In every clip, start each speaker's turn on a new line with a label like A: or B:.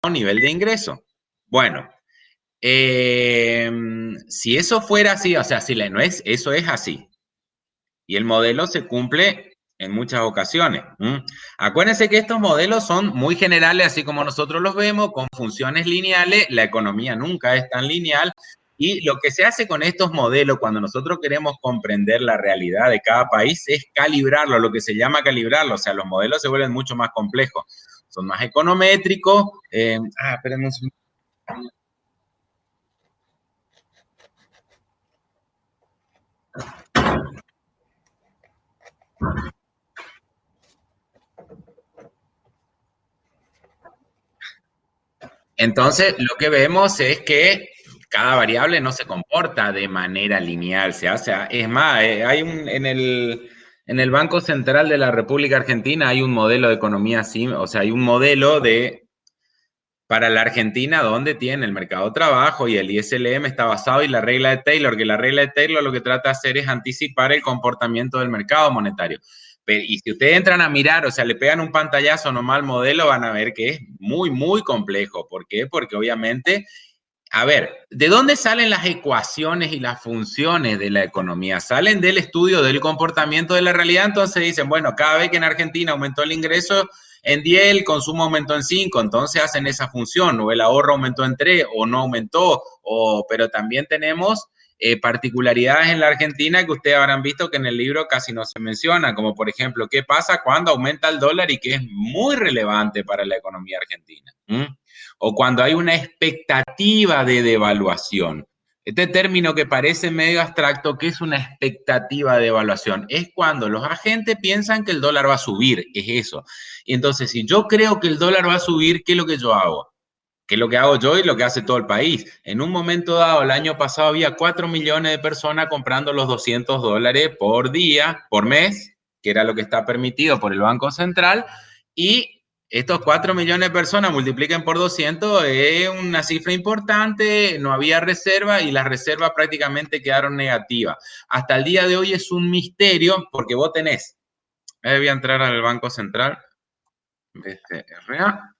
A: un nivel de ingreso. Bueno, si eso fuera así, o sea, si no es, eso es así. Y el modelo se cumple en muchas ocasiones. Acuérdense que estos modelos son muy generales, así como nosotros los vemos, con funciones lineales. La economía nunca es tan lineal. Y lo que se hace con estos modelos cuando nosotros queremos comprender la realidad de cada país es calibrarlo, lo que se llama calibrarlo. O sea, los modelos se vuelven mucho más complejos. Son más econométricos. Espérenme un segundo. Entonces, lo que vemos es que cada variable no se comporta de manera lineal, se hace, es más, hay en el Banco Central de la República Argentina hay un modelo de economía así, o sea, hay un modelo para la Argentina donde tiene el mercado de trabajo y el ISLM está basado en la regla de Taylor, que la regla de Taylor lo que trata de hacer es anticipar el comportamiento del mercado monetario. Y si ustedes entran a mirar, o sea, le pegan un pantallazo nomás al modelo, van a ver que es muy, muy complejo. ¿Por qué? Porque obviamente, a ver, ¿de dónde salen las ecuaciones y las funciones de la economía? Salen del estudio del comportamiento de la realidad. Entonces dicen, bueno, cada vez que en Argentina aumentó el ingreso en 10, el consumo aumentó en 5, entonces hacen esa función, o el ahorro aumentó en 3, o no aumentó, pero también tenemos particularidades en la Argentina que ustedes habrán visto que en el libro casi no se menciona, como por ejemplo, ¿qué pasa cuando aumenta el dólar y que es muy relevante para la economía argentina? O cuando hay una expectativa de devaluación. Este término que parece medio abstracto, ¿qué es una expectativa de devaluación? Es cuando los agentes piensan que el dólar va a subir, es eso. Y entonces, si yo creo que el dólar va a subir, ¿qué es lo que yo hago? ¿Qué es lo que hago yo y lo que hace todo el país? En un momento dado, el año pasado, había 4 millones de personas comprando los $200 por día, por mes, que era lo que está permitido por el Banco Central, y estos 4 millones de personas multipliquen por 200, es una cifra importante, no había reserva y las reservas prácticamente quedaron negativas. Hasta el día de hoy es un misterio porque vos tenés, voy a entrar al Banco Central, BCRA,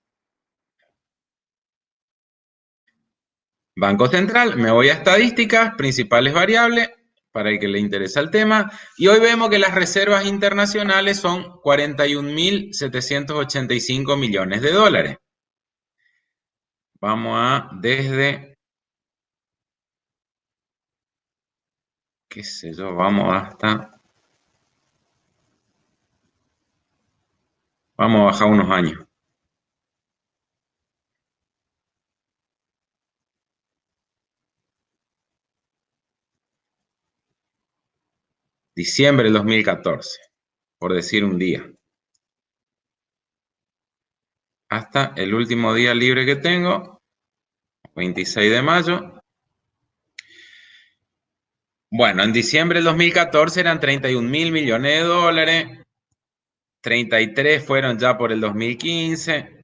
A: Banco Central, me voy a estadísticas, principales variables, para el que le interesa el tema, y hoy vemos que las reservas internacionales son 41.785 millones de dólares. Vamos a desde, qué sé yo, vamos a bajar unos años. Diciembre del 2014, por decir un día. Hasta el último día libre que tengo, 26 de mayo. Bueno, en diciembre del 2014 eran 31.000 millones de dólares, 33 fueron ya por el 2015,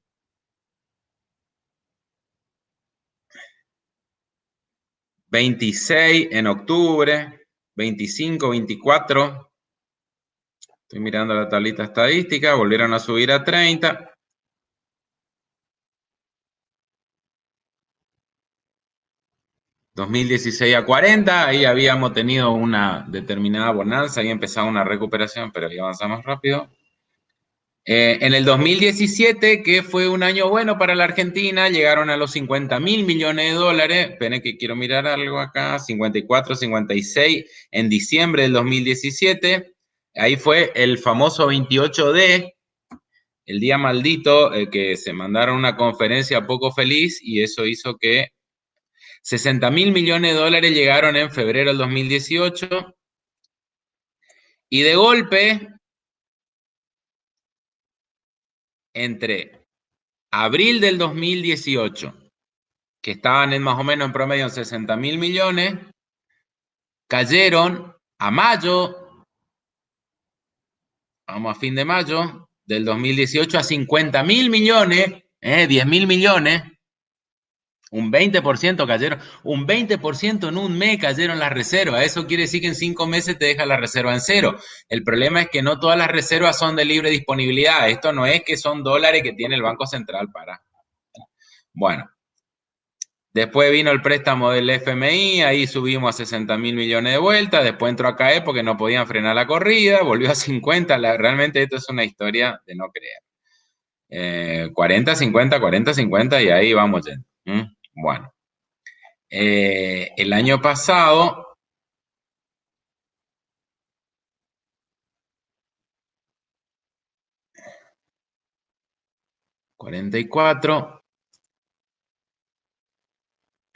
A: 26 en octubre, 25, 24, estoy mirando la tablita estadística, volvieron a subir a 30. 2016 a 40, ahí habíamos tenido una determinada bonanza, ahí empezaba una recuperación, pero ahí avanzamos rápido. En el 2017, que fue un año bueno para la Argentina, llegaron a los 50.000 millones de dólares. Esperen que quiero mirar algo acá, 54, 56 en diciembre del 2017. Ahí fue el famoso 28D, el día maldito, que se mandaron una conferencia poco feliz y eso hizo que 60.000 millones de dólares llegaron en febrero del 2018 y de golpe, entre abril del 2018, que estaban en más o menos en promedio en 60.000 millones, cayeron a mayo, vamos a fin de mayo del 2018 a 50.000 millones, 10.000 millones, un 20% cayeron, un 20% en un mes cayeron las reservas. Eso quiere decir que en 5 meses te deja la reserva en cero. El problema es que no todas las reservas son de libre disponibilidad. Esto no es que son dólares que tiene el Banco Central para. Bueno, después vino el préstamo del FMI, ahí subimos a 60.000 millones de vueltas, después entró a caer porque no podían frenar la corrida, volvió a 50, realmente esto es una historia de no creer. 40, 50, 40, 50 y ahí vamos yendo. Bueno, el año pasado, 44,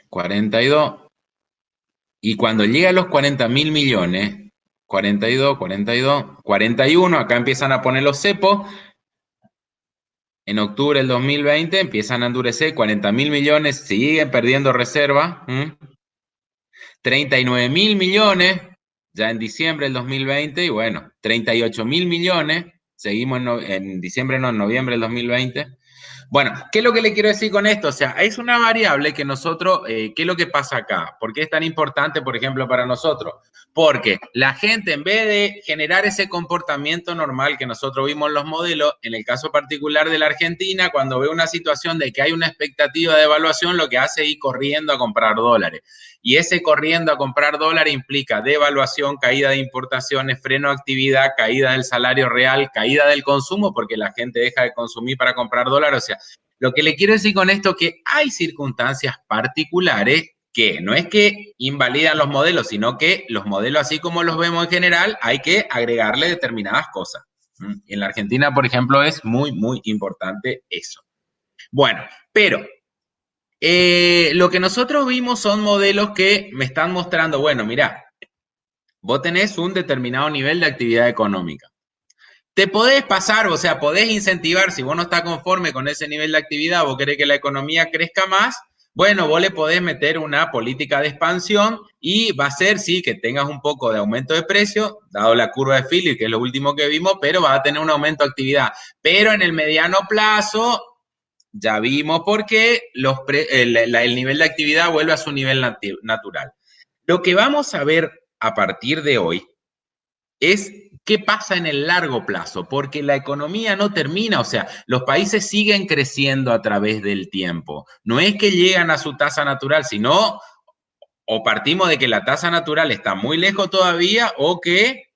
A: 42, y cuando llega a los 40.000 millones, 42, 42, 41, acá empiezan a poner los cepos. En octubre del 2020 empiezan a endurecer, 40.000 millones, siguen perdiendo reserva. 39.000 millones ya en diciembre del 2020 y bueno, 38.000 millones, seguimos en diciembre, no, en noviembre del 2020. Bueno, ¿qué es lo que le quiero decir con esto? O sea, es una variable que nosotros, ¿qué es lo que pasa acá? ¿Por qué es tan importante, por ejemplo, para nosotros? Porque la gente, en vez de generar ese comportamiento normal que nosotros vimos en los modelos, en el caso particular de la Argentina, cuando ve una situación de que hay una expectativa de evaluación, lo que hace es ir corriendo a comprar dólares. Y ese corriendo a comprar dólares implica devaluación, caída de importaciones, freno de actividad, caída del salario real, caída del consumo, porque la gente deja de consumir para comprar dólares. O sea, lo que le quiero decir con esto es que hay circunstancias particulares que no es que invalidan los modelos, sino que los modelos, así como los vemos en general, hay que agregarle determinadas cosas. En la Argentina, por ejemplo, es muy, muy importante eso. Bueno, pero lo que nosotros vimos son modelos que me están mostrando, bueno, mira, vos tenés un determinado nivel de actividad económica. Te podés pasar, o sea, podés incentivar, si vos no estás conforme con ese nivel de actividad, vos querés que la economía crezca más, bueno, vos le podés meter una política de expansión y va a ser, sí, que tengas un poco de aumento de precio, dado la curva de Phillips, que es lo último que vimos, pero vas a tener un aumento de actividad. Pero en el mediano plazo, ya vimos por qué el nivel de actividad vuelve a su nivel natural. Lo que vamos a ver a partir de hoy es qué pasa en el largo plazo, porque la economía no termina, o sea, los países siguen creciendo a través del tiempo. No es que llegan a su tasa natural, sino o partimos de que la tasa natural está muy lejos todavía o que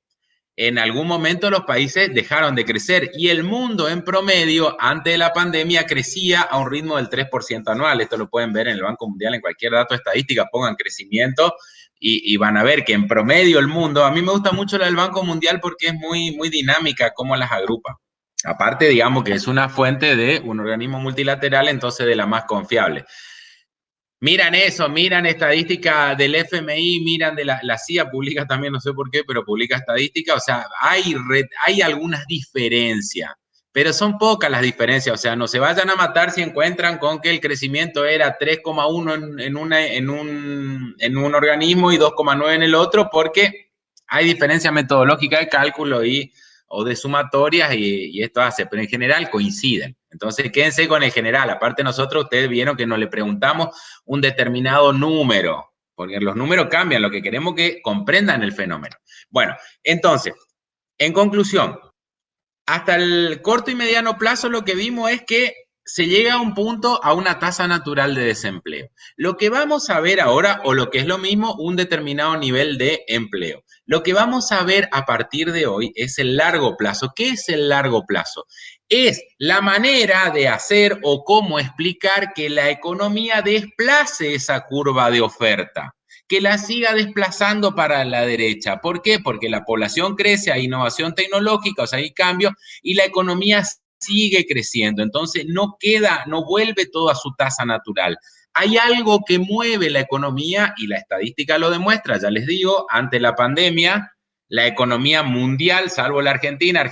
A: en algún momento los países dejaron de crecer y el mundo en promedio antes de la pandemia crecía a un ritmo del 3% anual. Esto lo pueden ver en el Banco Mundial, en cualquier dato estadística, pongan crecimiento y van a ver que en promedio el mundo, a mí me gusta mucho la del Banco Mundial porque es muy, muy dinámica cómo las agrupa. Aparte, digamos que es una fuente de un organismo multilateral, entonces de la más confiable. Miran eso, miran estadística del FMI, miran de la CIA, publica también, no sé por qué, pero publica estadística, o sea, hay algunas diferencias, pero son pocas las diferencias, o sea, no se vayan a matar si encuentran con que el crecimiento era 3,1 en un organismo y 2,9 en el otro, porque hay diferencia metodológica de cálculo o de sumatorias y esto hace, pero en general coinciden. Entonces, quédense con el general. Aparte, nosotros, ustedes vieron que nos le preguntamos un determinado número, porque los números cambian, lo que queremos que comprendan el fenómeno. Bueno, entonces, en conclusión, hasta el corto y mediano plazo lo que vimos es que se llega a un punto, a una tasa natural de desempleo. Lo que vamos a ver ahora, o lo que es lo mismo, un determinado nivel de empleo. Lo que vamos a ver a partir de hoy es el largo plazo. ¿Qué es el largo plazo? Es la manera de hacer o cómo explicar que la economía desplace esa curva de oferta, que la siga desplazando para la derecha. ¿Por qué? Porque la población crece, hay innovación tecnológica, o sea, hay cambio, y la economía sigue creciendo. Entonces, no queda, no vuelve todo a su tasa natural. Hay algo que mueve la economía y la estadística lo demuestra. Ya les digo, ante la pandemia, la economía mundial, salvo la Argentina,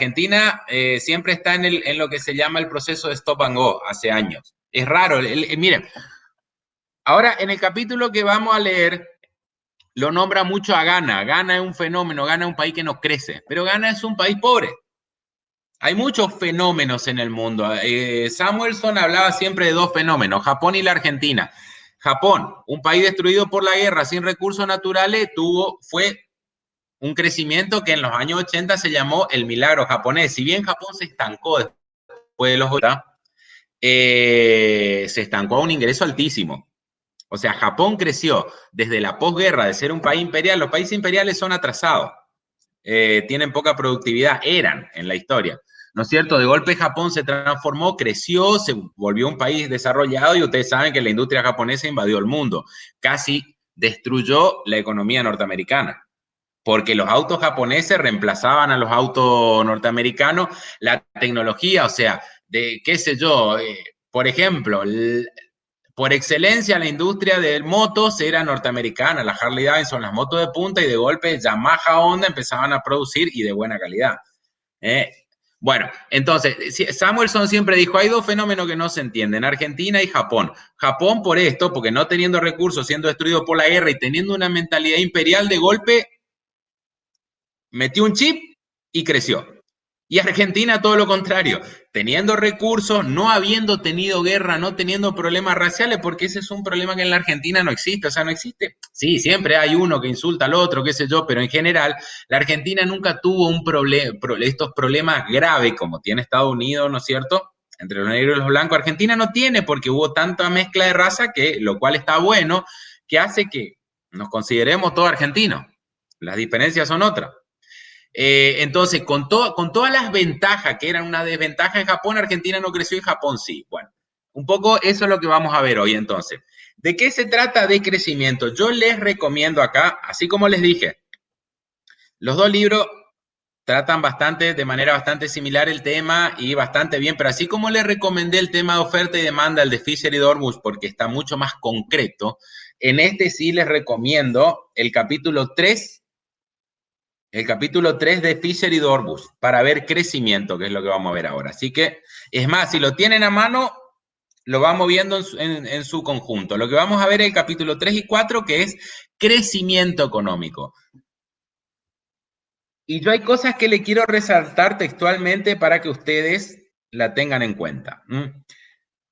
A: siempre está en lo que se llama el proceso de stop and go hace años. Es raro. Miren, ahora en el capítulo que vamos a leer, lo nombra mucho a Ghana. Ghana es un fenómeno, Ghana es un país que no crece, pero Ghana es un país pobre. Hay muchos fenómenos en el mundo. Samuelson hablaba siempre de dos fenómenos, Japón y la Argentina. Japón, un país destruido por la guerra, sin recursos naturales, fue un crecimiento que en los años 80 se llamó el milagro japonés. Si bien Japón se estancó después de los 80, se estancó a un ingreso altísimo. O sea, Japón creció desde la posguerra de ser un país imperial. Los países imperiales son atrasados, tienen poca productividad, eran en la historia. ¿No es cierto? De golpe Japón se transformó, creció, se volvió un país desarrollado y ustedes saben que la industria japonesa invadió el mundo. Casi destruyó la economía norteamericana porque los autos japoneses reemplazaban a los autos norteamericanos, la tecnología, o sea, de qué sé yo, por ejemplo, por excelencia la industria de motos era norteamericana, la Harley Davidson, las motos de punta y de golpe Yamaha, Honda empezaban a producir y de buena calidad. ¿Eh? Bueno, entonces, Samuelson siempre dijo, hay dos fenómenos que no se entienden, Argentina y Japón. Japón por esto, porque no teniendo recursos, siendo destruido por la guerra y teniendo una mentalidad imperial de golpe, metió un chip y creció. Y Argentina todo lo contrario, teniendo recursos, no habiendo tenido guerra, no teniendo problemas raciales, porque ese es un problema que en la Argentina no existe, o sea, no existe. Sí, siempre hay uno que insulta al otro, qué sé yo, pero en general la Argentina nunca tuvo estos problemas graves como tiene Estados Unidos, ¿no es cierto? Entre los negros y los blancos, Argentina no tiene porque hubo tanta mezcla de raza que, lo cual está bueno, que hace que nos consideremos todos argentinos. Las diferencias son otras. Entonces, con todas las ventajas que eran una desventaja en Japón, Argentina no creció y Japón sí. Bueno, un poco eso es lo que vamos a ver hoy entonces. ¿De qué se trata de crecimiento? Yo les recomiendo acá, así como les dije, los dos libros tratan bastante, de manera bastante similar el tema y bastante bien, pero así como les recomendé el tema de oferta y demanda, el de Fisher y Dormus, porque está mucho más concreto, en este sí les recomiendo el capítulo 3 de Fisher y Dorbus para ver crecimiento, que es lo que vamos a ver ahora. Así que, es más, si lo tienen a mano, lo vamos viendo en su conjunto. Lo que vamos a ver es el capítulo 3 y 4, que es crecimiento económico. Y yo hay cosas que le quiero resaltar textualmente para que ustedes la tengan en cuenta.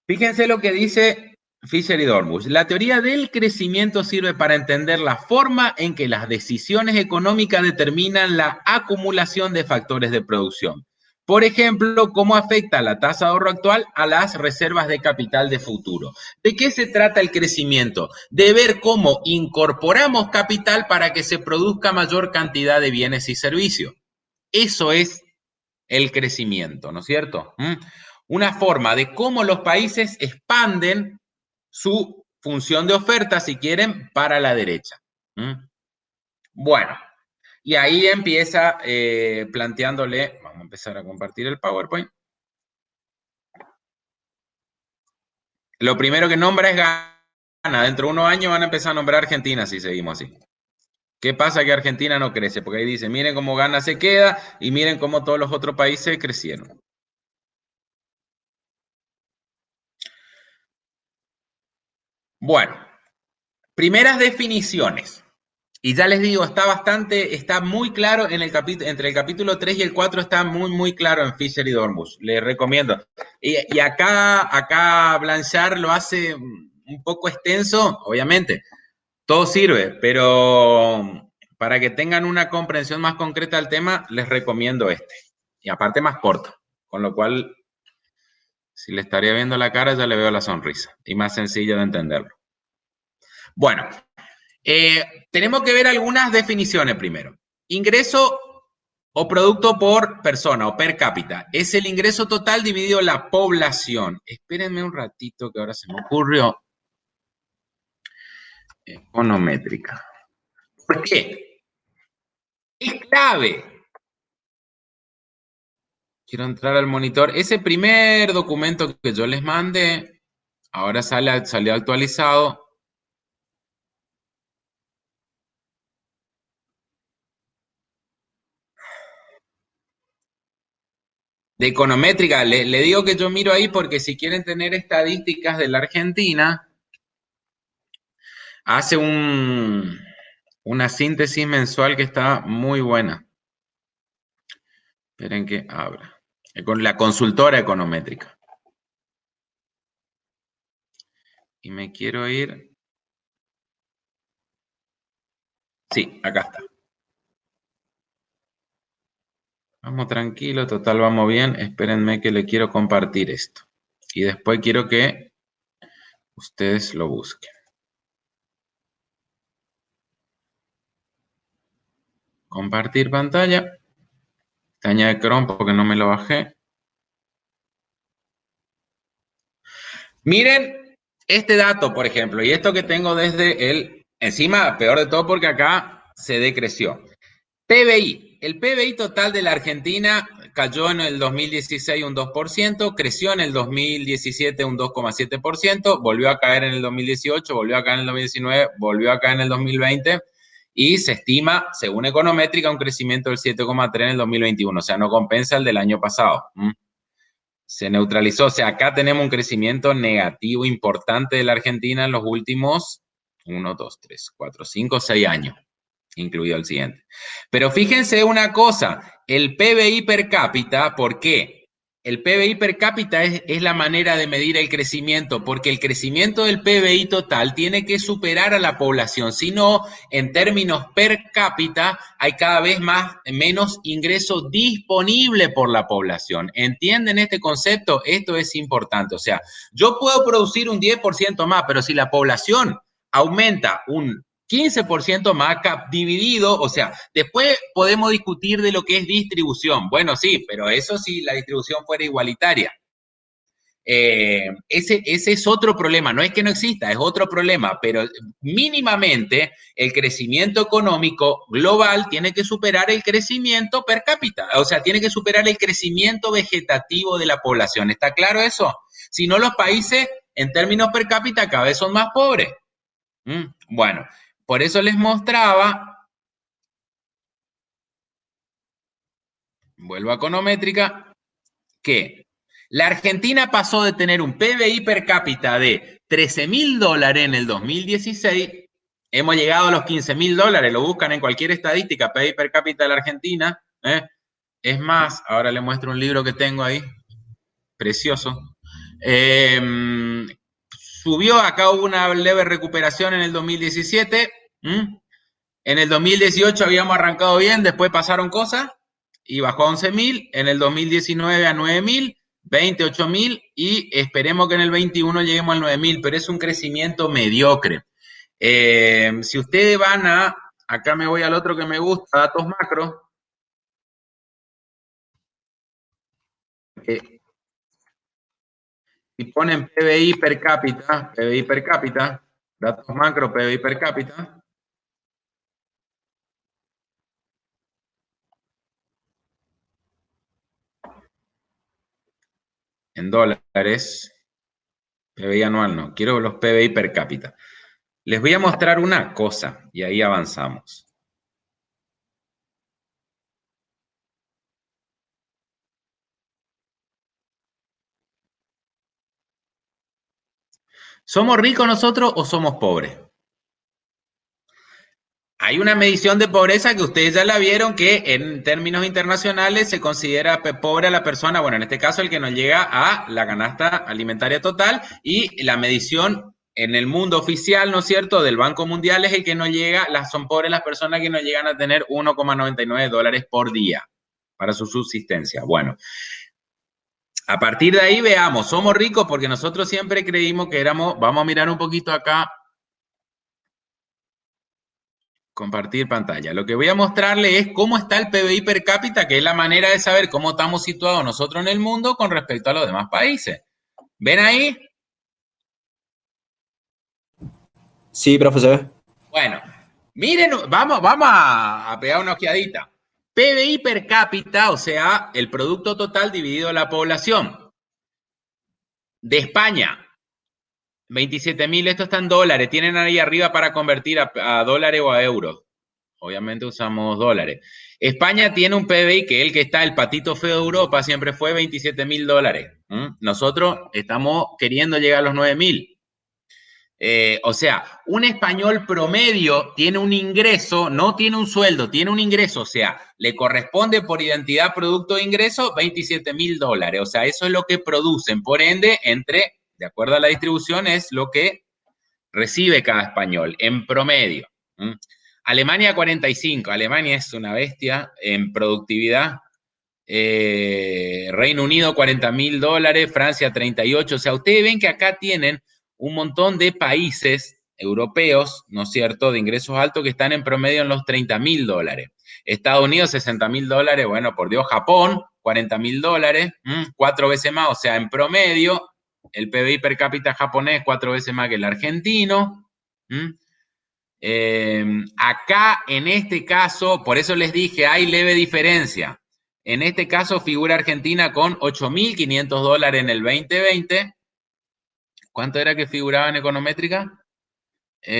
A: Fíjense lo que dice Fisher y Dormus. La teoría del crecimiento sirve para entender la forma en que las decisiones económicas determinan la acumulación de factores de producción. Por ejemplo, cómo afecta la tasa de ahorro actual a las reservas de capital de futuro. ¿De qué se trata el crecimiento? De ver cómo incorporamos capital para que se produzca mayor cantidad de bienes y servicios. Eso es el crecimiento, ¿no es cierto? Una forma de cómo los países expanden su función de oferta, si quieren, para la derecha. Bueno, y ahí empieza planteándole, vamos a empezar a compartir el PowerPoint. Lo primero que nombra es Ghana. Dentro de unos años van a empezar a nombrar Argentina si seguimos así. ¿Qué pasa que Argentina no crece? Porque ahí dice, miren cómo Ghana se queda y miren cómo todos los otros países crecieron. Bueno, primeras definiciones. Y ya les digo, está muy claro en el capítulo, entre el capítulo 3 y el 4 está muy claro en Fisher y Dormus. Les recomiendo. Y acá Blanchard lo hace un poco extenso, obviamente. Todo sirve, pero para que tengan una comprensión más concreta del tema, les recomiendo este. Y aparte más corto, con lo cual, si le estaría viendo la cara, ya le veo la sonrisa. Y más sencillo de entenderlo. Bueno, tenemos que ver algunas definiciones primero. Ingreso o producto por persona o per cápita. Es el ingreso total dividido la población. Espérenme un ratito que ahora se me ocurrió. Econométrica. ¿Por qué? Es clave. Quiero entrar al monitor. Ese primer documento que yo les mandé, ahora salió actualizado. De econométrica, le digo que yo miro ahí porque si quieren tener estadísticas de la Argentina, hace una síntesis mensual que está muy buena. Esperen que abra. Con la consultora econométrica. Y me quiero ir. Sí, acá está. Vamos tranquilo, total, vamos bien. Espérenme que le quiero compartir esto. Y después quiero que ustedes lo busquen. Compartir pantalla. Pestaña de Chrome porque no me lo bajé. Miren este dato, por ejemplo, y esto que tengo desde el, encima, peor de todo porque acá se decreció. PBI, el PBI total de la Argentina cayó en el 2016 un 2%, creció en el 2017 un 2,7%, volvió a caer en el 2018, volvió a caer en el 2019, volvió a caer en el 2020 y se estima, según Econométrica, un crecimiento del 7,3 en el 2021, o sea, no compensa el del año pasado. Se neutralizó, o sea, acá tenemos un crecimiento negativo importante de la Argentina en los últimos 1, 2, 3, 4, 5, 6 años, incluido el siguiente. Pero fíjense una cosa, el PBI per cápita, ¿por qué? El PBI per cápita es la manera de medir el crecimiento, porque el crecimiento del PBI total tiene que superar a la población, si no, en términos per cápita, hay cada vez menos ingreso disponible por la población. ¿Entienden este concepto? Esto es importante. O sea, yo puedo producir un 10% más, pero si la población aumenta un 15% más dividido, o sea, después podemos discutir de lo que es distribución. Bueno, sí, pero eso si la distribución fuera igualitaria. Ese es otro problema, no es que no exista, es otro problema, pero mínimamente el crecimiento económico global tiene que superar el crecimiento per cápita, o sea, tiene que superar el crecimiento vegetativo de la población. ¿Está claro eso? Si no, los países en términos per cápita cada vez son más pobres. Bueno, por eso les mostraba, vuelvo a econométrica, que la Argentina pasó de tener un PBI per cápita de $13.000 en el 2016, hemos llegado a los $15.000, lo buscan en cualquier estadística, PBI per cápita de la Argentina. Es más, ahora les muestro un libro que tengo ahí, precioso. Subió, acá hubo una leve recuperación en el 2017. En el 2018 habíamos arrancado bien, después pasaron cosas y bajó a 11.000, en el 2019 a 9.000, 28.000 y esperemos que en el 21 lleguemos al 9.000, pero es un crecimiento mediocre. Si ustedes van acá me voy al otro que me gusta, datos macro, y ponen PBI per cápita, datos macro, PBI per cápita, en dólares, PBI anual no, quiero los PBI per cápita. Les voy a mostrar una cosa y ahí avanzamos. ¿Somos ricos nosotros o somos pobres? Hay una medición de pobreza que ustedes ya la vieron, que en términos internacionales se considera pobre a la persona, bueno, en este caso el que no llega a la canasta alimentaria total, y la medición en el mundo oficial, ¿no es cierto?, del Banco Mundial es el que no llega, son pobres las personas que no llegan a tener $1,99 por día para su subsistencia. Bueno, a partir de ahí veamos, somos ricos porque nosotros siempre creímos que éramos, vamos a mirar un poquito acá. Compartir pantalla. Lo que voy a mostrarle es cómo está el PBI per cápita, que es la manera de saber cómo estamos situados nosotros en el mundo con respecto a los demás países. ¿Ven ahí?
B: Sí, profe, se ve.
A: Bueno, miren, vamos a pegar una ojeadita. PBI per cápita, o sea, el producto total dividido en la población. De España, 27.000, esto está en dólares. Tienen ahí arriba para convertir a dólares o a euros. Obviamente usamos dólares. España tiene un PBI que es el que está, el patito feo de Europa, siempre fue $27.000. Nosotros estamos queriendo llegar a los 9.000. O sea, un español promedio tiene un ingreso, no tiene un sueldo, tiene un ingreso, o sea, le corresponde por identidad producto de ingreso $27.000. O sea, eso es lo que producen. Por ende, de acuerdo a la distribución, es lo que recibe cada español en promedio. Alemania 45, Alemania es una bestia en productividad. Reino Unido $40.000, Francia 38. O sea, ustedes ven que acá tienen un montón de países europeos, ¿no es cierto?, de ingresos altos que están en promedio en los $30.000. Estados Unidos, $60.000, bueno, por Dios, Japón, $40.000, 4 veces más, o sea, en promedio, el PBI per cápita japonés 4 veces más que el argentino. Acá, en este caso, por eso les dije, hay leve diferencia. En este caso figura Argentina con $8.500 en el 2020. ¿Cuánto era que figuraba en econométrica? Sí,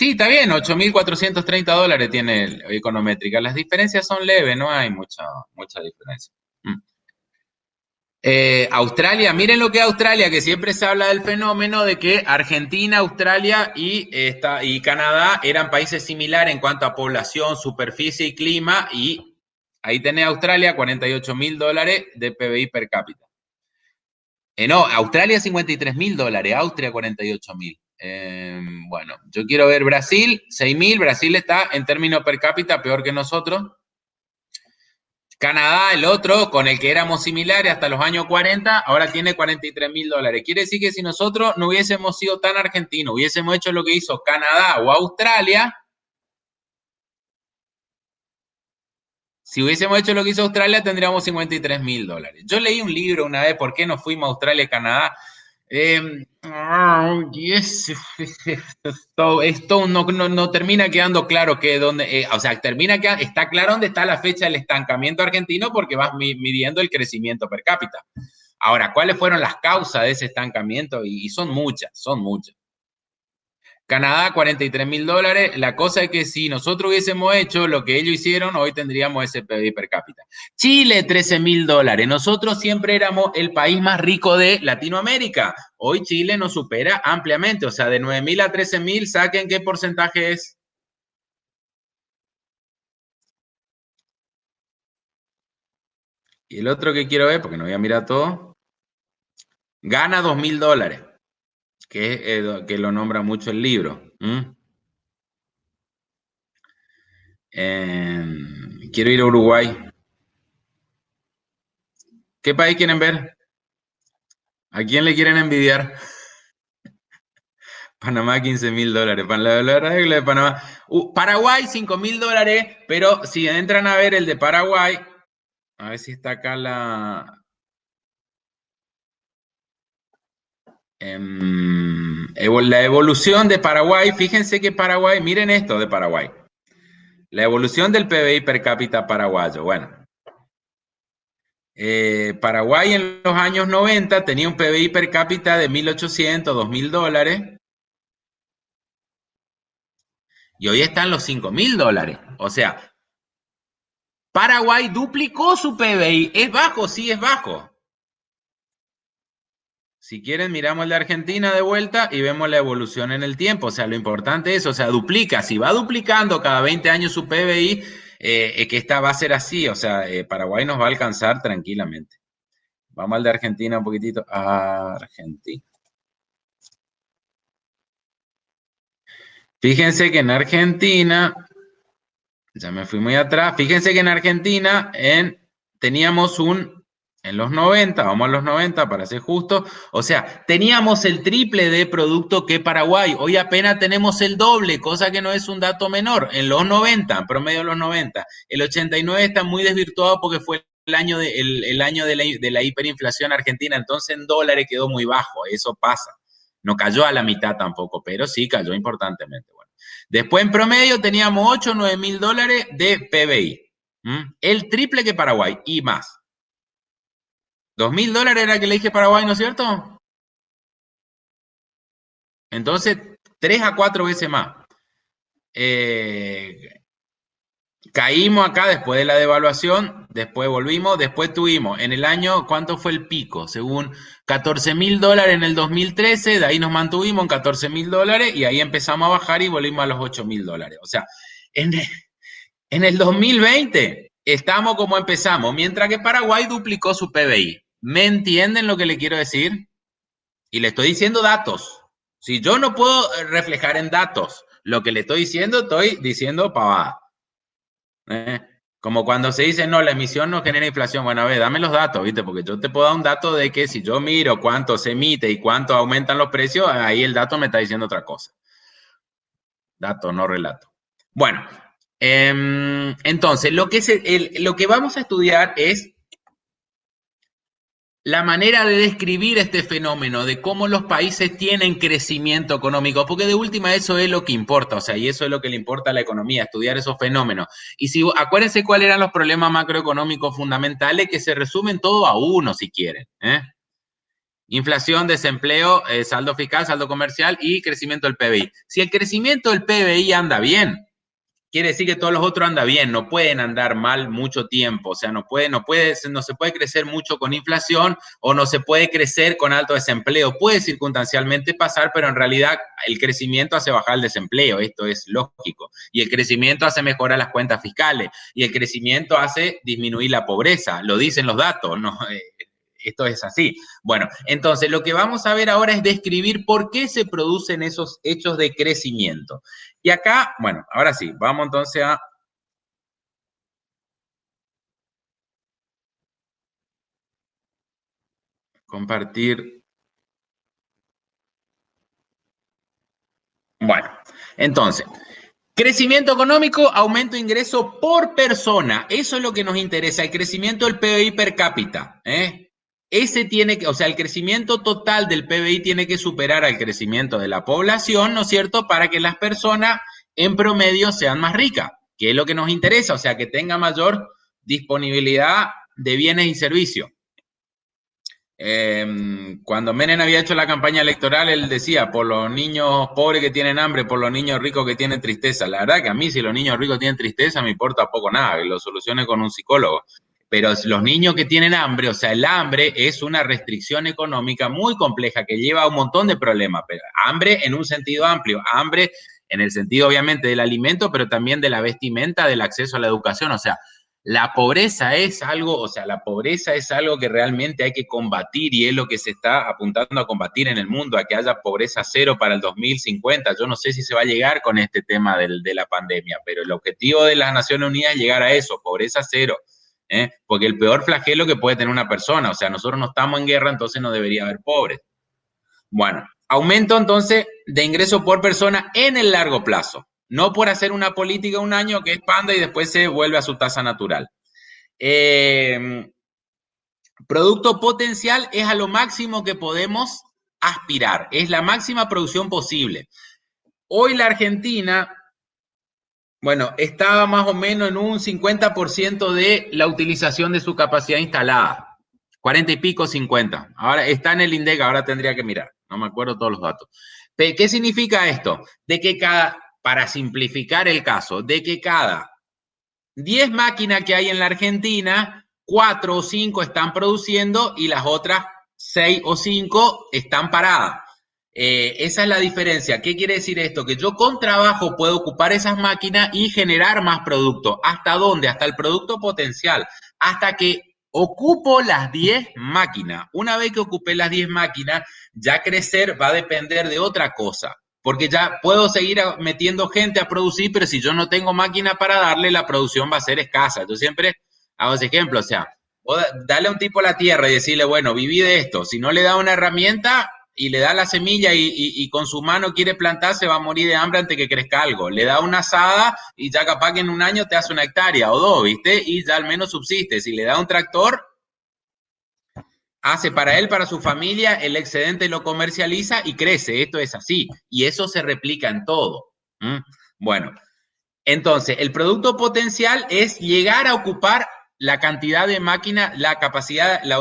A: está bien, $8.430 tiene econométrica. Las diferencias son leves, no hay mucha diferencia. Australia, miren lo que es Australia, que siempre se habla del fenómeno de que Argentina, Australia y Canadá eran países similares en cuanto a población, superficie y clima, y ahí tenés Australia, $48.000 de PBI per cápita. No, Australia $53.000, Austria $48.000. Bueno, yo quiero ver Brasil, $6.000, Brasil está en términos per cápita peor que nosotros. Canadá, el otro, con el que éramos similares hasta los años 40, ahora tiene $43.000. Quiere decir que si nosotros no hubiésemos sido tan argentinos, hubiésemos hecho lo que hizo Canadá o Australia, si hubiésemos hecho lo que hizo Australia, tendríamos $53.000. Yo leí un libro una vez, ¿por qué no fuimos a Australia y Canadá? Esto no termina quedando claro que dónde, o sea, está claro dónde está la fecha del estancamiento argentino porque vas midiendo el crecimiento per cápita. Ahora, ¿cuáles fueron las causas de ese estancamiento? Y son muchas, son muchas. Canadá, $43.000. La cosa es que si nosotros hubiésemos hecho lo que ellos hicieron, hoy tendríamos ese PIB per cápita. Chile, $13.000. Nosotros siempre éramos el país más rico de Latinoamérica. Hoy Chile nos supera ampliamente. O sea, de 9.000 a 13.000, saquen qué porcentaje es. Y el otro que quiero ver, porque no voy a mirar todo, gana $2.000, que lo nombra mucho el libro. Quiero ir a Uruguay. ¿Qué país quieren ver? ¿A quién le quieren envidiar? Panamá, $15.000. La regla de Panamá. Paraguay, $5.000, pero si entran a ver el de Paraguay, a ver si está acá la evolución de Paraguay. Fíjense que Paraguay, miren esto de Paraguay. La evolución del PBI per cápita paraguayo. Bueno, Paraguay en los años 90 tenía un PBI per cápita de $1.800, $2.000. Y hoy están los $5.000. O sea, Paraguay duplicó su PBI. ¿Es bajo? Sí, es bajo. Si quieren, miramos el de Argentina de vuelta y vemos la evolución en el tiempo. O sea, lo importante es, o sea, duplica. Si va duplicando cada 20 años su PBI, que esta va a ser así. O sea, Paraguay nos va a alcanzar tranquilamente. Vamos al de Argentina un poquitito. Argentina. Fíjense que en Argentina, ya me fui muy atrás, fíjense que en Argentina teníamos en los 90, vamos a los 90 para ser justo, o sea, teníamos el triple de producto que Paraguay, hoy apenas tenemos el doble, cosa que no es un dato menor, en los 90, en promedio de los 90, el 89 está muy desvirtuado porque fue el año de la hiperinflación argentina, entonces en dólares quedó muy bajo, eso pasa, no cayó a la mitad tampoco, pero sí cayó importantemente. Bueno. Después en promedio teníamos 8 o 9 mil dólares de PBI, el triple que Paraguay y más. $2.000 era que le dije Paraguay, ¿no es cierto? Entonces, 3 a 4 veces más. Caímos acá después de la devaluación, después volvimos, después tuvimos en el año, ¿cuánto fue el pico? Según $14.000 en el 2013, de ahí nos mantuvimos en $14.000 y ahí empezamos a bajar y volvimos a los $8.000. O sea, en el 2020 estamos como empezamos, mientras que Paraguay duplicó su PBI. ¿Me entienden lo que le quiero decir? Y le estoy diciendo datos. Si yo no puedo reflejar en datos lo que le estoy diciendo pavada. Como cuando se dice, no, la emisión no genera inflación. Bueno, a ver, dame los datos, ¿viste? Porque yo te puedo dar un dato de que si yo miro cuánto se emite y cuánto aumentan los precios, ahí el dato me está diciendo otra cosa. Dato, no relato. Bueno, entonces, lo que vamos a estudiar es la manera de describir este fenómeno, de cómo los países tienen crecimiento económico, porque de última eso es lo que importa, o sea, y eso es lo que le importa a la economía, estudiar esos fenómenos. Y si acuérdense cuáles eran los problemas macroeconómicos fundamentales, que se resumen todo a uno, si quieren, ¿eh? Inflación, desempleo, saldo fiscal, saldo comercial y crecimiento del PBI. Si el crecimiento del PBI anda bien, quiere decir que todos los otros andan bien, no pueden andar mal mucho tiempo, o sea, no se puede crecer mucho con inflación o no se puede crecer con alto desempleo. Puede circunstancialmente pasar, pero en realidad el crecimiento hace bajar el desempleo, esto es lógico. Y el crecimiento hace mejorar las cuentas fiscales y el crecimiento hace disminuir la pobreza, lo dicen los datos, ¿no? Esto es así. Bueno, entonces lo que vamos a ver ahora es describir por qué se producen esos hechos de crecimiento. Y acá, bueno, ahora sí, vamos entonces a compartir. Bueno, entonces, crecimiento económico, aumento de ingreso por persona. Eso es lo que nos interesa, el crecimiento del PBI per cápita. Ese tiene que, o sea, el crecimiento total del PBI tiene que superar al crecimiento de la población, ¿no es cierto?, para que las personas en promedio sean más ricas, que es lo que nos interesa, o sea, que tenga mayor disponibilidad de bienes y servicios. Cuando Menem había hecho la campaña electoral, él decía, por los niños pobres que tienen hambre, por los niños ricos que tienen tristeza. La verdad que a mí, si los niños ricos tienen tristeza, me importa poco nada, que lo solucione con un psicólogo. Pero los niños que tienen hambre, o sea, el hambre es una restricción económica muy compleja que lleva a un montón de problemas. Pero hambre en un sentido amplio, hambre en el sentido obviamente del alimento, pero también de la vestimenta, del acceso a la educación. O sea, la pobreza es algo, o sea, la pobreza es algo que realmente hay que combatir y es lo que se está apuntando a combatir en el mundo, a que haya pobreza cero para el 2050. Yo no sé si se va a llegar con este tema de la pandemia, pero el objetivo de las Naciones Unidas es llegar a eso, pobreza cero. Porque el peor flagelo que puede tener una persona, o sea, nosotros no estamos en guerra, entonces no debería haber pobres. Bueno, aumento entonces de ingreso por persona en el largo plazo, no por hacer una política un año que expanda y después se vuelve a su tasa natural. Eh, Producto potencial es a lo máximo que podemos aspirar, es la máxima producción posible. Hoy la Argentina, bueno, estaba más o menos en un 50% de la utilización de su capacidad instalada. 40 y pico, 50. Ahora está en el INDEC, ahora tendría que mirar. No me acuerdo todos los datos. ¿Qué significa esto? De que para simplificar el caso, de que cada 10 máquinas que hay en la Argentina, 4 o 5 están produciendo y las otras 6 o 5 están paradas. Esa es la diferencia. ¿Qué quiere decir esto? Que yo con trabajo puedo ocupar esas máquinas y generar más producto. ¿Hasta dónde? Hasta el producto potencial. Hasta que ocupo las 10 máquinas. Una vez que ocupé las 10 máquinas, ya crecer va a depender de otra cosa. Porque ya puedo seguir metiendo gente a producir, pero si yo no tengo máquina para darle, la producción va a ser escasa. Yo siempre hago ese ejemplo, o sea, dale a un tipo la tierra y decirle, bueno, viví de esto. Si no le da una herramienta y le da la semilla y con su mano quiere plantar, se va a morir de hambre antes que crezca algo. Le da una asada y ya capaz que en un año te hace una hectárea o dos, ¿viste? Y ya al menos subsiste. Si le da un tractor, hace para él, para su familia, el excedente lo comercializa y crece. Esto es así. Y eso se replica en todo. ¿Mm? Bueno, entonces, el producto potencial es llegar a ocupar la cantidad de máquina, la capacidad, la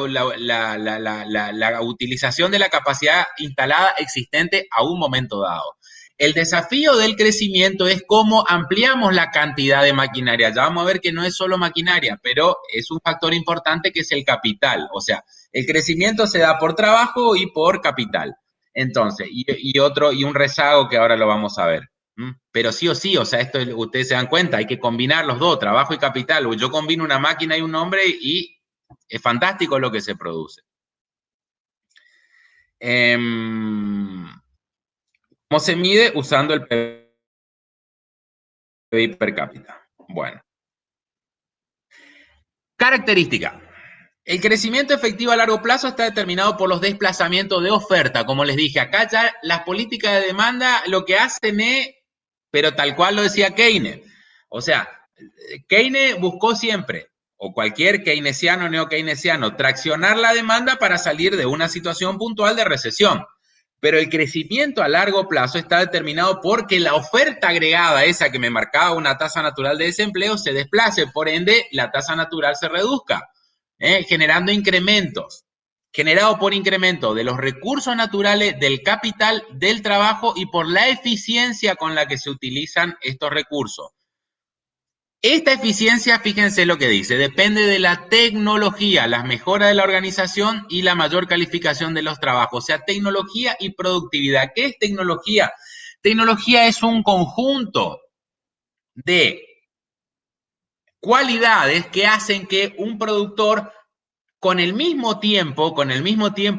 A: utilización de la capacidad instalada existente a un momento dado. El desafío del crecimiento es cómo ampliamos la cantidad de maquinaria. Ya vamos a ver que no es solo maquinaria, pero es un factor importante que es el capital. O sea, el crecimiento se da por trabajo y por capital. Entonces, y un rezago que ahora lo vamos a ver. Pero sí o sí, o sea, esto ustedes se dan cuenta, hay que combinar los dos, trabajo y capital. Yo combino una máquina y un hombre y es fantástico lo que se produce. ¿Cómo se mide? Usando el PBI per cápita. Bueno. Característica. El crecimiento efectivo a largo plazo está determinado por los desplazamientos de oferta. Como les dije, acá ya las políticas de demanda lo que hacen es, pero tal cual lo decía Keynes. O sea, Keynes buscó siempre, o cualquier keynesiano o neo-keynesiano, traccionar la demanda para salir de una situación puntual de recesión. Pero el crecimiento a largo plazo está determinado porque la oferta agregada, esa que me marcaba una tasa natural de desempleo, se desplace, por ende la tasa natural se reduzca, generando incrementos, generado por incremento de los recursos naturales, del capital, del trabajo y por la eficiencia con la que se utilizan estos recursos. Esta eficiencia, fíjense lo que dice, depende de la tecnología, las mejoras de la organización y la mayor calificación de los trabajos, o sea, tecnología y productividad. ¿Qué es tecnología? Tecnología es un conjunto de cualidades que hacen que un productor con el mismo tiempo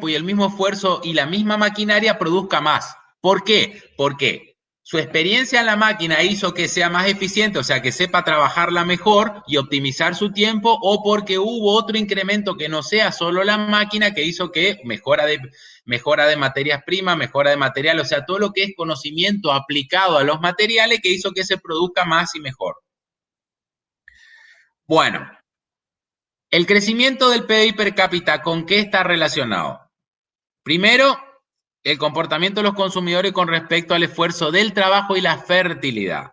A: y el mismo esfuerzo y la misma maquinaria produzca más. ¿Por qué? Porque su experiencia en la máquina hizo que sea más eficiente, o sea, que sepa trabajarla mejor y optimizar su tiempo, o porque hubo otro incremento que no sea solo la máquina que hizo que mejora de materias primas, mejora de material, o sea, todo lo que es conocimiento aplicado a los materiales que hizo que se produzca más y mejor. Bueno, el crecimiento del PBI per cápita, ¿con qué está relacionado? Primero, el comportamiento de los consumidores con respecto al esfuerzo del trabajo y la fertilidad.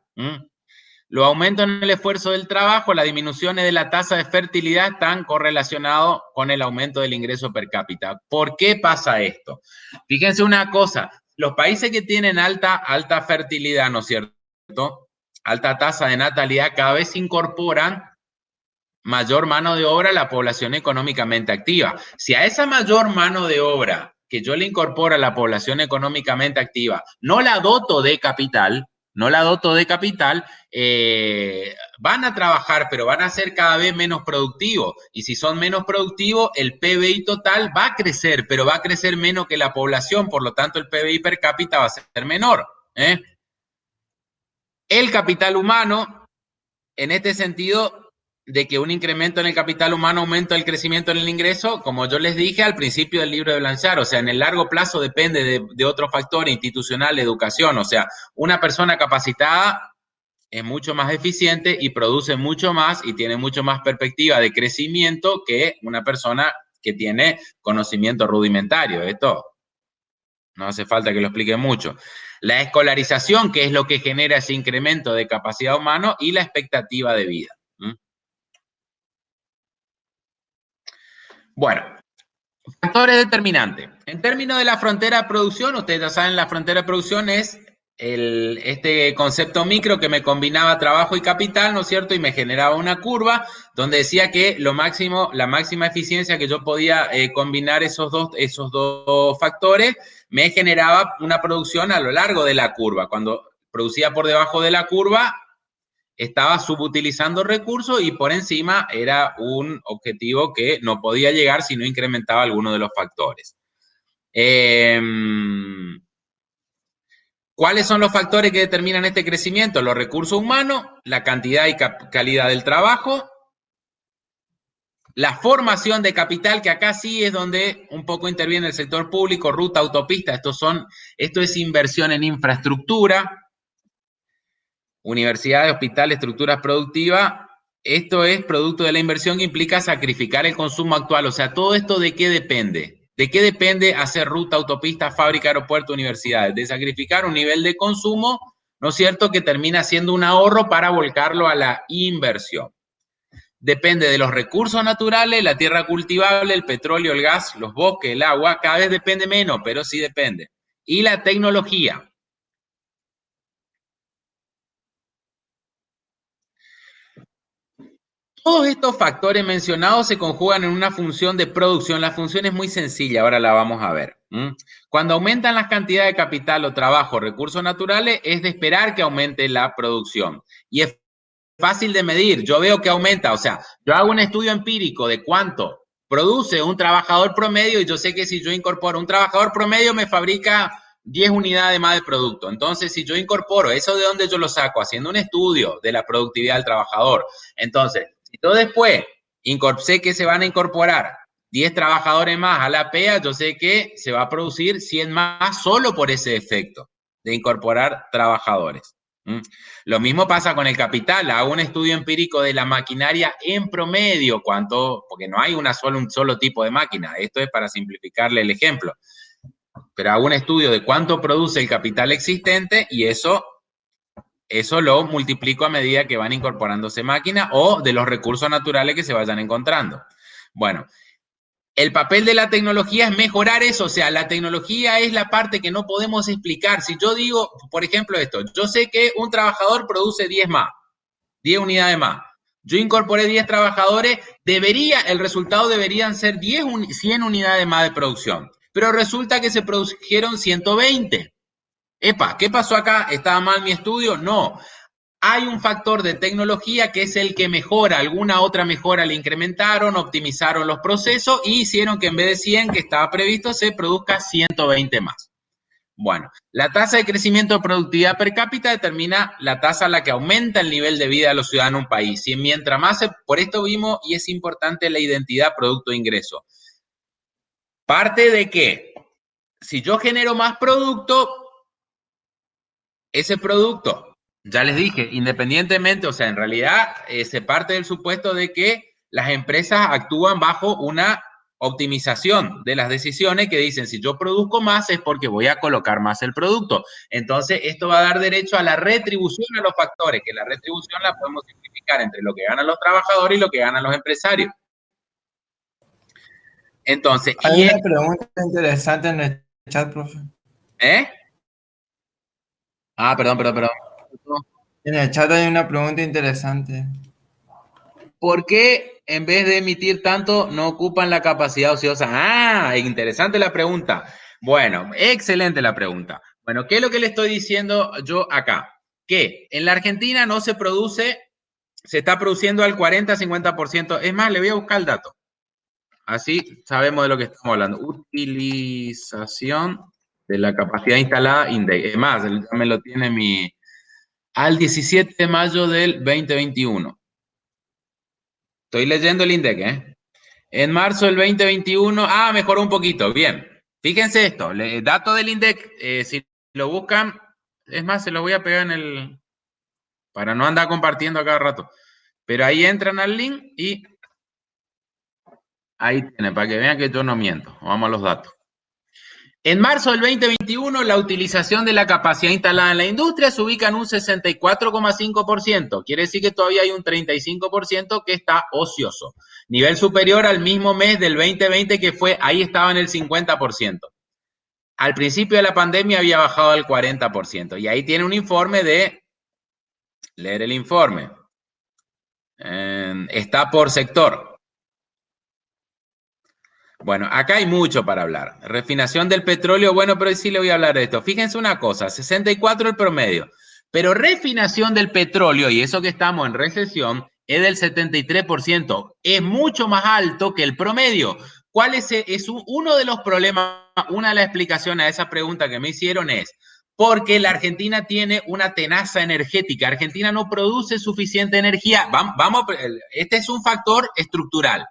A: Los aumentos en el esfuerzo del trabajo, las disminuciones de la tasa de fertilidad están correlacionados con el aumento del ingreso per cápita. ¿Por qué pasa esto? Fíjense una cosa, los países que tienen alta fertilidad, ¿no es cierto? Alta tasa de natalidad, cada vez incorporan mayor mano de obra a la población económicamente activa. Si a esa mayor mano de obra que yo le incorporo a la población económicamente activa, no la doto de capital, van a trabajar, pero van a ser cada vez menos productivos. Y si son menos productivos, el PBI total va a crecer, pero va a crecer menos que la población, por lo tanto el PBI per cápita va a ser menor. El capital humano, en este sentido, de que un incremento en el capital humano aumenta el crecimiento en el ingreso, como yo les dije al principio del libro de Blanchard, o sea, en el largo plazo depende de otros factores, institucional, educación, o sea, una persona capacitada es mucho más eficiente y produce mucho más y tiene mucho más perspectiva de crecimiento que una persona que tiene conocimiento rudimentario. Esto no hace falta que lo explique mucho. La escolarización, que es lo que genera ese incremento de capacidad humana, y la expectativa de vida. Bueno, factores determinantes. En términos de la frontera de producción, ustedes ya saben, la frontera de producción es este concepto micro que me combinaba trabajo y capital, ¿no es cierto? Y me generaba una curva donde decía que la máxima eficiencia que yo podía combinar esos dos factores me generaba una producción a lo largo de la curva. Cuando producía por debajo de la curva, estaba subutilizando recursos y por encima era un objetivo que no podía llegar si no incrementaba alguno de los factores. ¿Cuáles son los factores que determinan este crecimiento? Los recursos humanos, la cantidad y calidad del trabajo, la formación de capital, que acá sí es donde un poco interviene el sector público, ruta, autopista, esto es inversión en infraestructura, universidades, hospitales, estructuras productivas. Esto es producto de la inversión que implica sacrificar el consumo actual. O sea, ¿todo esto de qué depende? ¿De qué depende hacer ruta, autopista, fábrica, aeropuerto, universidades? De sacrificar un nivel de consumo, ¿no es cierto?, que termina siendo un ahorro para volcarlo a la inversión. Depende de los recursos naturales, la tierra cultivable, el petróleo, el gas, los bosques, el agua. Cada vez depende menos, pero sí depende. Y la tecnología. Todos estos factores mencionados se conjugan en una función de producción. La función es muy sencilla, ahora la vamos a ver. Cuando aumentan las cantidades de capital o trabajo, recursos naturales, es de esperar que aumente la producción. Y es fácil de medir. Yo veo que aumenta, o sea, yo hago un estudio empírico de cuánto produce un trabajador promedio y yo sé que si yo incorporo un trabajador promedio me fabrica 10 unidades más de producto. Entonces, si yo incorporo, ¿eso de dónde yo lo saco? Haciendo un estudio de la productividad del trabajador. Entonces, si yo después Sé que se van a incorporar 10 trabajadores más a la PEA, yo sé que se va a producir 100 más solo por ese efecto de incorporar trabajadores. Lo mismo pasa con el capital. Hago un estudio empírico de la maquinaria en promedio, porque no hay un solo tipo de máquina. Esto es para simplificarle el ejemplo. Pero hago un estudio de cuánto produce el capital existente y eso lo multiplico a medida que van incorporándose máquinas o de los recursos naturales que se vayan encontrando. Bueno, el papel de la tecnología es mejorar eso, o sea, la tecnología es la parte que no podemos explicar. Si yo digo, por ejemplo, esto, yo sé que un trabajador produce 10 más, 10 unidades más. Yo incorporé 10 trabajadores, el resultado deberían ser 100 unidades más de producción. Pero resulta que se produjeron 120. Epa, ¿qué pasó acá? ¿Estaba mal mi estudio? No. Hay un factor de tecnología que es el que mejora, alguna otra mejora le incrementaron, optimizaron los procesos y hicieron que en vez de 100 que estaba previsto se produzca 120 más. Bueno, la tasa de crecimiento de productividad per cápita determina la tasa a la que aumenta el nivel de vida de los ciudadanos en un país. Y mientras más, por esto vimos, y es importante la identidad producto-ingreso. Parte de que si yo genero más producto, ese producto, ya les dije, independientemente, o sea, en realidad se parte del supuesto de que las empresas actúan bajo una optimización de las decisiones que dicen, si yo produzco más es porque voy a colocar más el producto. Entonces, esto va a dar derecho a la retribución a los factores, que la retribución la podemos simplificar entre lo que ganan los trabajadores y lo que ganan los empresarios. Entonces,
C: hay una pregunta interesante en el chat, profe.
A: Perdón.
C: En el chat hay una pregunta interesante.
A: ¿Por qué en vez de emitir tanto no ocupan la capacidad ociosa? Interesante la pregunta. Bueno, excelente la pregunta. Bueno, ¿qué es lo que le estoy diciendo yo acá? Que en la Argentina no se produce, se está produciendo al 40-50%. Es más, le voy a buscar el dato. Así sabemos de lo que estamos hablando. Utilización de la capacidad instalada INDEC. Es más, me lo tiene al 17 de mayo del 2021. Estoy leyendo el INDEC, ¿eh? En marzo del 2021, mejoró un poquito, bien. Fíjense esto, dato del INDEC, si lo buscan, es más, se lo voy a pegar para no andar compartiendo a cada rato. Pero ahí entran al link y ahí tienen, para que vean que yo no miento. Vamos a los datos. En marzo del 2021, la utilización de la capacidad instalada en la industria se ubica en un 64,5%. Quiere decir que todavía hay un 35% que está ocioso. Nivel superior al mismo mes del 2020 que ahí estaba en el 50%. Al principio de la pandemia había bajado al 40%. Y ahí tiene un informe leer el informe. Está por sector. Bueno, acá hay mucho para hablar. Refinación del petróleo, bueno, pero sí le voy a hablar de esto. Fíjense una cosa, 64 el promedio, pero refinación del petróleo, y eso que estamos en recesión, es del 73%. Es mucho más alto que el promedio. ¿Cuál es uno de los problemas, una de las explicaciones a esa pregunta que me hicieron es, porque la Argentina tiene una tenaza energética. Argentina no produce suficiente energía. Este es un factor estructural.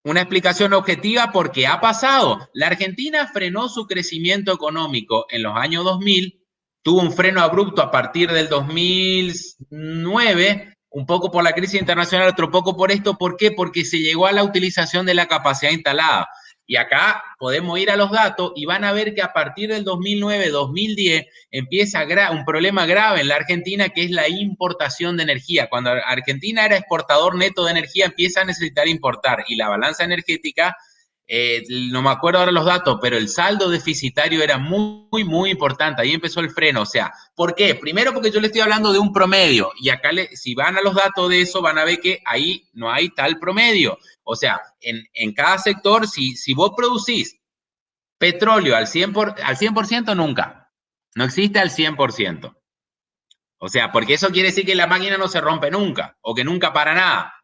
A: Una explicación objetiva porque ha pasado. La Argentina frenó su crecimiento económico en los años 2000, tuvo un freno abrupto a partir del 2009, un poco por la crisis internacional, otro poco por esto. ¿Por qué? Porque se llegó a la utilización de la capacidad instalada. Y acá podemos ir a los datos y van a ver que a partir del 2009-2010 empieza un problema grave en la Argentina, que es la importación de energía. Cuando Argentina era exportador neto de energía, empieza a necesitar importar. Y la balanza energética, no me acuerdo ahora los datos, pero el saldo deficitario era muy, muy importante. Ahí empezó el freno. O sea, ¿por qué? Primero porque yo le estoy hablando de un promedio. Y acá, si van a los datos de eso, van a ver que ahí no hay tal promedio. O sea, en cada sector, si vos producís petróleo al 100% nunca. No existe al 100%. O sea, porque eso quiere decir que la máquina no se rompe nunca o que nunca para nada.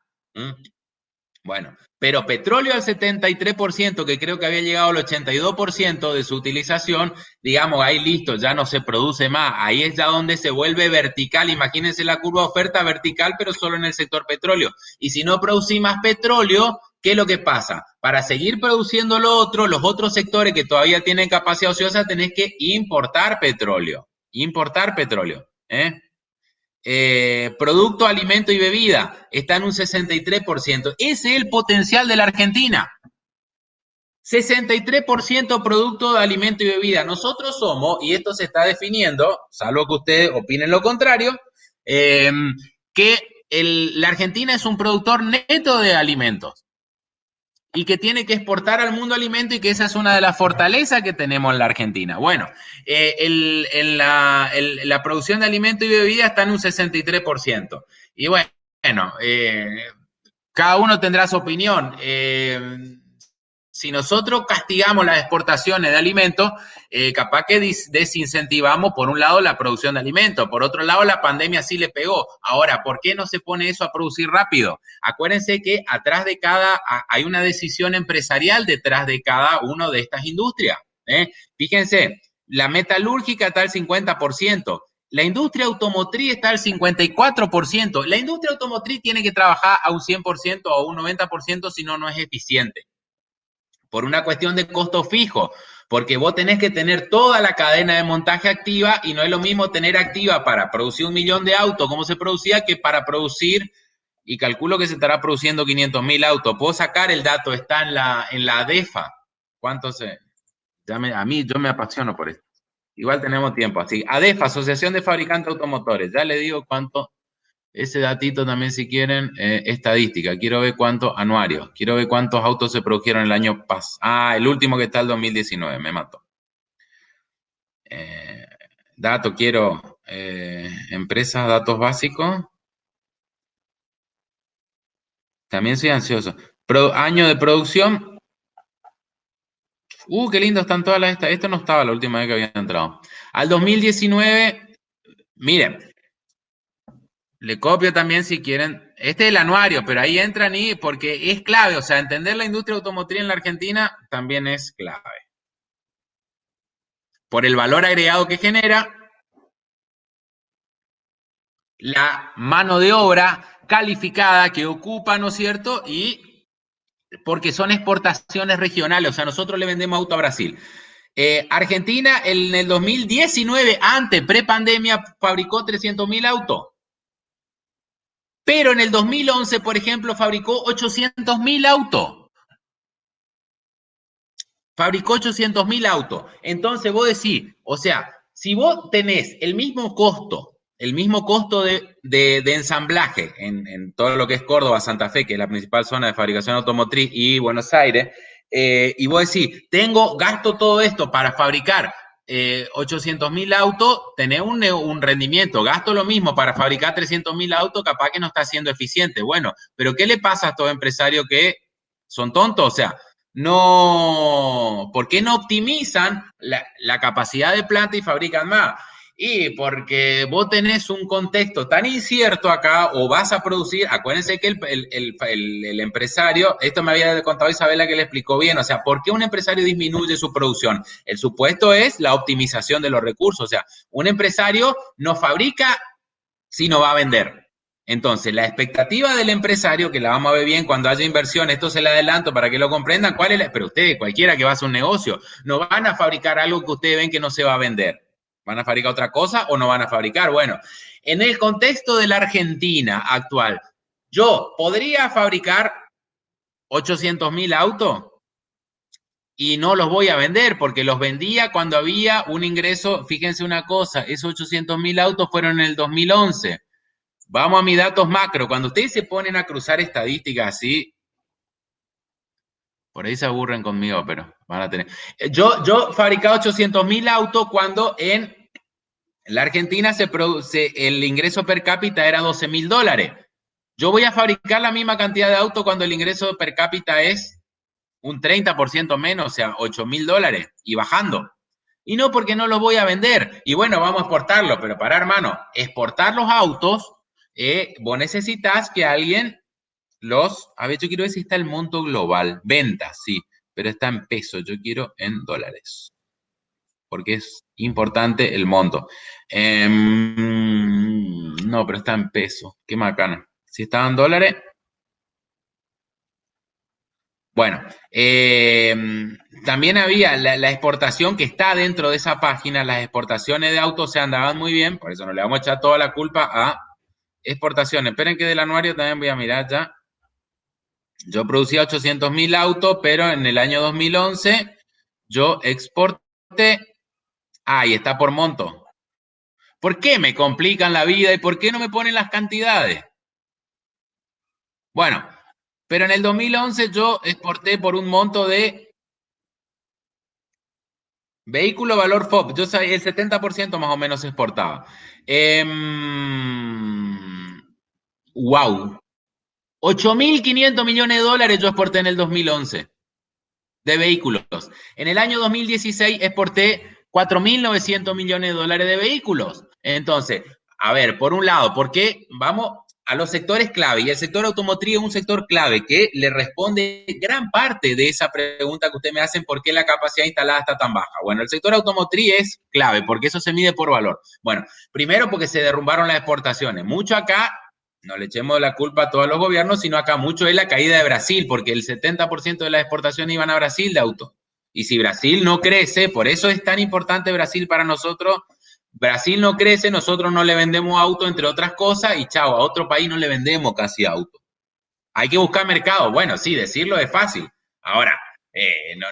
A: Bueno, pero petróleo al 73%, que creo que había llegado al 82% de su utilización, digamos, ahí listo, ya no se produce más. Ahí es ya donde se vuelve vertical. Imagínense la curva de oferta vertical, pero solo en el sector petróleo. Y si no producís más petróleo, ¿qué es lo que pasa? Para seguir produciendo lo otro, los otros sectores que todavía tienen capacidad ociosa, tenés que importar petróleo. Importar petróleo. Producto, alimento y bebida está en un 63%. Ese es el potencial de la Argentina. 63% producto de alimento y bebida. Nosotros somos, y esto se está definiendo, salvo que ustedes opinen lo contrario, que la Argentina es un productor neto de alimentos y que tiene que exportar al mundo alimento y que esa es una de las fortalezas que tenemos en la Argentina. Bueno, la producción de alimento y bebida está en un 63%. Y bueno, cada uno tendrá su opinión. Si nosotros castigamos las exportaciones de alimentos, capaz que desincentivamos, por un lado, la producción de alimentos, por otro lado, la pandemia sí le pegó. Ahora, ¿por qué no se pone eso a producir rápido? Acuérdense que atrás de hay una decisión empresarial detrás de cada una de estas industrias. Fíjense, la metalúrgica está al 50%. La industria automotriz está al 54%. La industria automotriz tiene que trabajar a un 100% o a un 90%, si no, no es eficiente. Por una cuestión de costo fijo, porque vos tenés que tener toda la cadena de montaje activa y no es lo mismo tener activa para producir 1 millón de autos como se producía que para producir, y calculo que se estará produciendo 500.000 autos. Puedo sacar el dato, está en la ADEFA. ¿Cuántos? Yo me apasiono por esto. Igual tenemos tiempo, así. ADEFA, Asociación de Fabricantes Automotores, ya le digo cuánto. Ese datito también, si quieren, estadística. Quiero ver cuántos anuarios. Quiero ver cuántos autos se produjeron el año pasado. Ah, el último que está el 2019, me mató. Dato, quiero empresas, datos básicos. También soy ansioso. Año de producción. Qué lindo están todas las estas. Esto no estaba la última vez que había entrado. Al 2019, miren, le copio también si quieren. Este es el anuario, pero ahí entran y porque es clave, o sea, entender la industria automotriz en la Argentina también es clave. Por el valor agregado que genera, la mano de obra calificada que ocupa, ¿no es cierto? Y porque son exportaciones regionales, o sea, nosotros le vendemos auto a Brasil. Argentina en el 2019, antes, pre-pandemia, fabricó 300.000 autos. Pero en el 2011, por ejemplo, fabricó 800.000 autos. Fabricó 800.000 autos. Entonces vos decís, o sea, si vos tenés el mismo costo de ensamblaje en todo lo que es Córdoba, Santa Fe, que es la principal zona de fabricación automotriz, y Buenos Aires, y vos decís, gasto todo esto para fabricar 800.000 autos, tenés un rendimiento, gasto lo mismo para fabricar 300.000 autos, capaz que no está siendo eficiente. Bueno, pero ¿qué le pasa a estos empresarios que son tontos? O sea, no, ¿por qué no optimizan la capacidad de planta y fabrican más? Y porque vos tenés un contexto tan incierto acá, o vas a producir, acuérdense que el empresario, esto me había contado Isabela que le explicó bien, o sea, ¿por qué un empresario disminuye su producción? El supuesto es la optimización de los recursos, o sea, un empresario no fabrica si no va a vender. Entonces, la expectativa del empresario, que la vamos a ver bien cuando haya inversión, esto se le adelanto para que lo comprendan, pero ustedes, cualquiera que va a hacer un negocio, no van a fabricar algo que ustedes ven que no se va a vender. ¿Van a fabricar otra cosa o no van a fabricar? Bueno, en el contexto de la Argentina actual, yo podría fabricar 800.000 autos y no los voy a vender porque los vendía cuando había un ingreso. Fíjense una cosa, esos 800.000 autos fueron en el 2011. Vamos a mis datos macro. Cuando ustedes se ponen a cruzar estadísticas así, por ahí se aburren conmigo, pero van a tener. Yo fabricaba 800.000 autos cuando en la Argentina el ingreso per cápita era $12.000. Yo voy a fabricar la misma cantidad de autos cuando el ingreso per cápita es un 30% menos, o sea, $8.000 y bajando. Y no porque no los voy a vender. Y bueno, vamos a exportarlos, pero para, hermano, exportar los autos, vos necesitas que alguien a ver, yo quiero ver si está el monto global. Ventas, sí, pero está en pesos. Yo quiero en dólares, porque es importante el monto. No, pero está en pesos. Qué macana. Si estaba en dólares, bueno, también había la exportación que está dentro de esa página, las exportaciones de autos se andaban muy bien, por eso no le vamos a echar toda la culpa a exportaciones. Esperen que del anuario también voy a mirar ya. Yo producía 800.000 autos, pero en el año 2011 yo exporté, y está por monto. ¿Por qué me complican la vida y por qué no me ponen las cantidades? Bueno, pero en el 2011 yo exporté por un monto de vehículo valor FOB, yo sabía, el 70% más o menos se exportaba. Wow. 8.500 millones de dólares yo exporté en el 2011 de vehículos. En el año 2016 exporté 4.900 millones de dólares de vehículos. Entonces, a ver, por un lado, ¿por qué vamos a los sectores clave? Y el sector automotriz es un sector clave que le responde gran parte de esa pregunta que ustedes me hacen, ¿por qué la capacidad instalada está tan baja? Bueno, el sector automotriz es clave porque eso se mide por valor. Bueno, primero porque se derrumbaron las exportaciones. Mucho acá, no le echemos la culpa a todos los gobiernos, sino acá mucho es la caída de Brasil, porque el 70% de las exportaciones iban a Brasil de autos. Y si Brasil no crece, por eso es tan importante Brasil para nosotros. Brasil no crece, nosotros no le vendemos auto, entre otras cosas, y chao, a otro país no le vendemos casi auto. Hay que buscar mercado. Bueno, sí, decirlo es fácil. Ahora,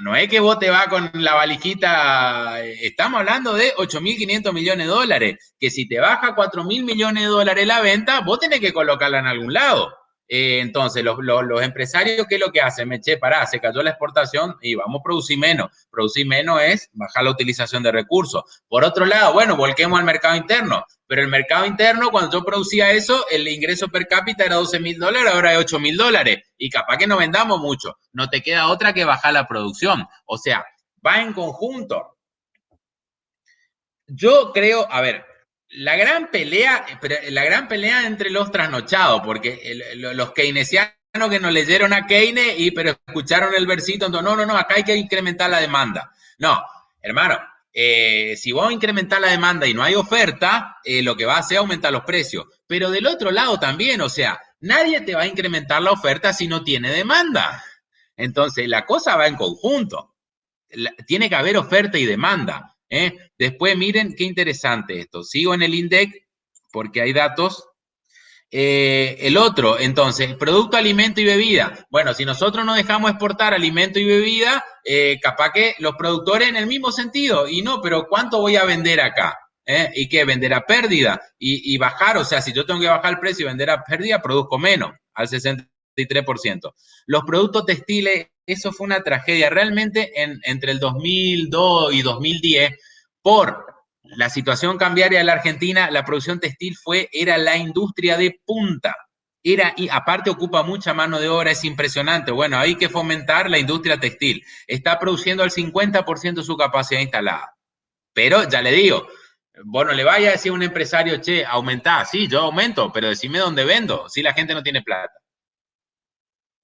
A: no es que vos te vas con la valijita, estamos hablando de 8.500 millones de dólares, que si te baja 4.000 millones de dólares la venta, vos tenés que colocarla en algún lado. Entonces, los empresarios, ¿qué es lo que hacen? Pará, se cayó la exportación y vamos a producir menos. Producir menos es bajar la utilización de recursos. Por otro lado, bueno, volquemos al mercado interno. Pero el mercado interno, cuando yo producía eso, el ingreso per cápita era 12.000 dólares, ahora es 8.000 dólares. Y capaz que no vendamos mucho. No te queda otra que bajar la producción. O sea, va en conjunto. Yo creo, a ver, la gran pelea entre los trasnochados, porque los keynesianos que no leyeron a Keynes, pero escucharon el versito, entonces, no, acá hay que incrementar la demanda. No, hermano, si vos incrementar la demanda y no hay oferta, lo que va a hacer es aumentar los precios. Pero del otro lado también, o sea, nadie te va a incrementar la oferta si no tiene demanda. Entonces, la cosa va en conjunto. Tiene que haber oferta y demanda. Después, miren qué interesante esto. Sigo en el INDEC porque hay datos. El otro, entonces, producto, alimento y bebida. Bueno, si nosotros no dejamos exportar alimento y bebida, capaz que los productores en el mismo sentido. Y no, pero ¿cuánto voy a vender acá? ¿Y qué? ¿Vender a pérdida? Y bajar, o sea, si yo tengo que bajar el precio y vender a pérdida, produzco menos, al 63%. Los productos textiles, eso fue una tragedia. Realmente, entre el 2002 y 2010, por la situación cambiaria de la Argentina, la producción textil era la industria de punta. Y aparte ocupa mucha mano de obra, es impresionante. Bueno, hay que fomentar la industria textil. Está produciendo el 50% de su capacidad instalada. Pero ya le digo, vos no le vayas a decir a un empresario, che, aumentá. Sí, yo aumento, pero decime dónde vendo, si la gente no tiene plata.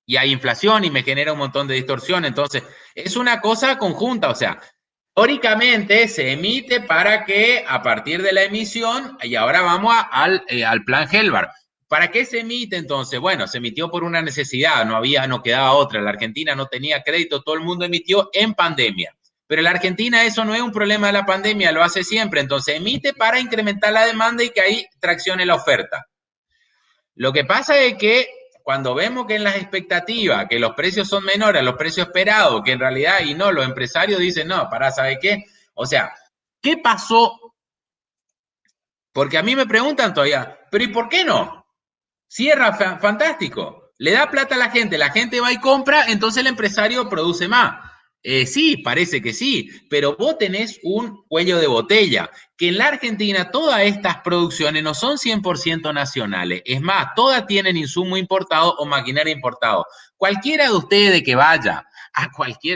A: Y hay inflación y me genera un montón de distorsión. Entonces, es una cosa conjunta, o sea, teóricamente se emite para que a partir de la emisión, y ahora vamos al plan Helvar. ¿Para qué se emite entonces? Bueno, se emitió por una necesidad, no quedaba otra. La Argentina no tenía crédito, todo el mundo emitió en pandemia. Pero en la Argentina eso no es un problema de la pandemia, lo hace siempre. Entonces emite para incrementar la demanda y que ahí traccione la oferta. Lo que pasa es que cuando vemos que en las expectativas, que los precios son menores a los precios esperados, que en realidad, y no, los empresarios dicen, no, ¿sabe qué? O sea, ¿qué pasó? Porque a mí me preguntan todavía, pero ¿y por qué no? Cierra, fantástico. Le da plata a la gente va y compra, entonces el empresario produce más. Sí, parece que sí, pero vos tenés un cuello de botella, que en la Argentina todas estas producciones no son 100% nacionales. Es más, todas tienen insumo importado o maquinaria importado. Cualquiera de ustedes que vaya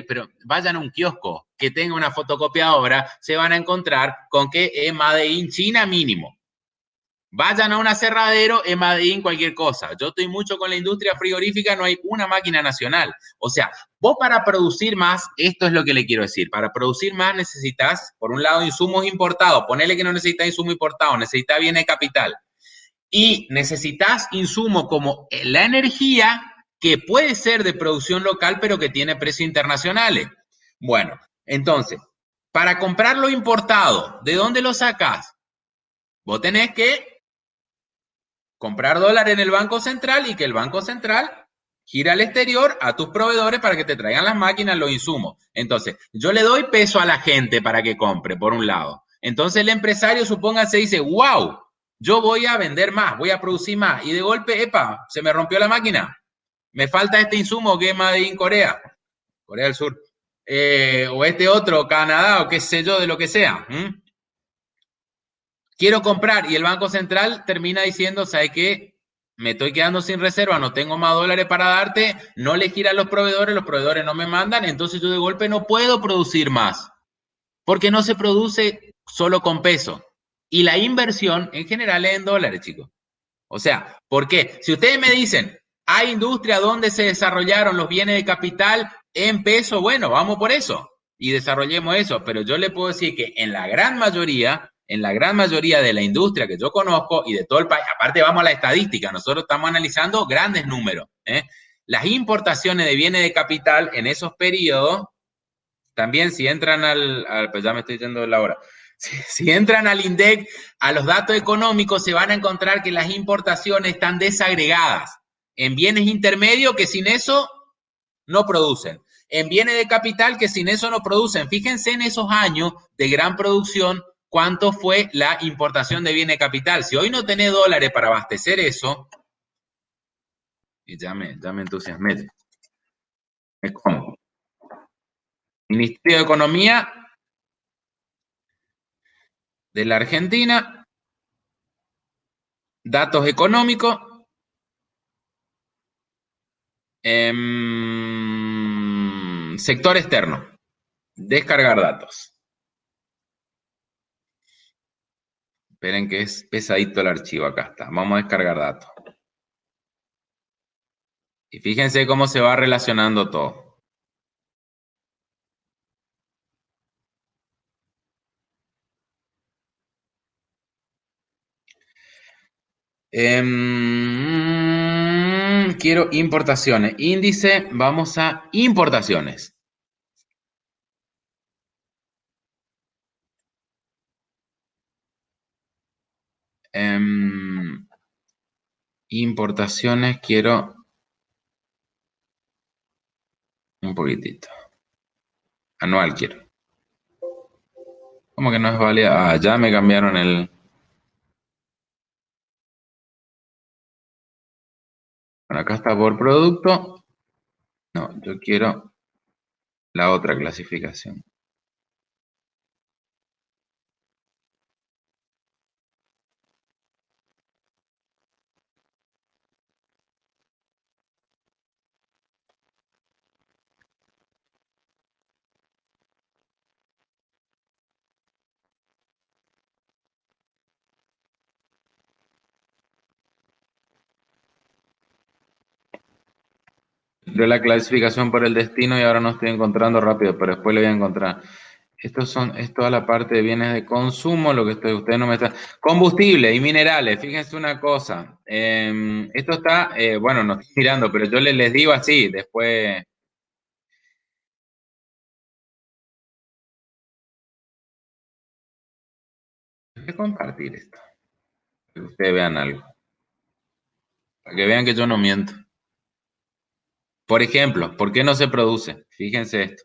A: pero vayan a un kiosco que tenga una fotocopiadora, se van a encontrar con que es Made in China mínimo. Vayan a un aserradero, Emadín, cualquier cosa. Yo estoy mucho con la industria frigorífica, no hay una máquina nacional. O sea, vos para producir más, esto es lo que le quiero decir, para producir más necesitas, por un lado, insumos importados. Ponele que no necesitas insumos importados, necesitas bienes de capital. Y necesitas insumos como la energía, que puede ser de producción local, pero que tiene precios internacionales. Bueno, entonces, para comprar lo importado, ¿de dónde lo sacás? Vos tenés que comprar dólares en el Banco Central y que el Banco Central gira al exterior a tus proveedores para que te traigan las máquinas, los insumos. Entonces, yo le doy peso a la gente para que compre, por un lado. Entonces el empresario, supóngase, dice, wow, yo voy a vender más, voy a producir más. Y de golpe, epa, se me rompió la máquina. Me falta este insumo que es Made in Corea, Corea del Sur. O este otro, Canadá, o qué sé yo, de lo que sea. Quiero comprar y el Banco Central termina diciendo, ¿sabes qué? Me estoy quedando sin reserva, no tengo más dólares para darte, no le giran los proveedores no me mandan, entonces yo de golpe no puedo producir más, porque no se produce solo con peso. Y la inversión en general es en dólares, chicos. O sea, ¿por qué? Si ustedes me dicen, hay industria donde se desarrollaron los bienes de capital en peso, bueno, vamos por eso y desarrollemos eso. Pero yo le puedo decir que en la gran mayoría de la industria que yo conozco y de todo el país, aparte vamos a la estadística, nosotros estamos analizando grandes números. Las importaciones de bienes de capital en esos periodos, también si entran pues ya me estoy yendo de la hora. Si entran al INDEC, a los datos económicos, se van a encontrar que las importaciones están desagregadas en bienes intermedios que sin eso no producen, en bienes de capital que sin eso no producen. Fíjense en esos años de gran producción, cuánto fue la importación de bienes de capital. Si hoy no tenés dólares para abastecer eso, y ya me entusiasmé, es como Ministerio de Economía de la Argentina, datos económicos, sector externo, descargar datos. Esperen que es pesadito el archivo, acá está. Vamos a descargar datos. Y fíjense cómo se va relacionando todo. Quiero importaciones. Índice, vamos a importaciones. Importaciones, quiero un poquitito. Anual quiero. ¿Cómo que no es válida? Ah, ya me cambiaron el... Bueno, acá está por producto. No, yo quiero la otra clasificación. De la clasificación por el destino y ahora no estoy encontrando rápido, pero después lo voy a encontrar. Es toda la parte de bienes de consumo, lo que ustedes no me están... Combustible y minerales, fíjense una cosa. Esto está, bueno, no estoy mirando, pero yo les digo así, después... Voy a compartir esto, para que ustedes vean algo, para que vean que yo no miento. Por ejemplo, ¿por qué no se produce? Fíjense esto.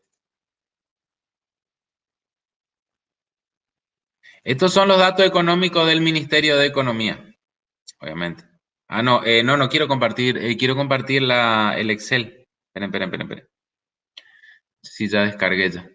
A: Estos son los datos económicos del Ministerio de Economía, obviamente. Ah, no, no quiero compartir el Excel. Esperen. Sí, ya descargué ya.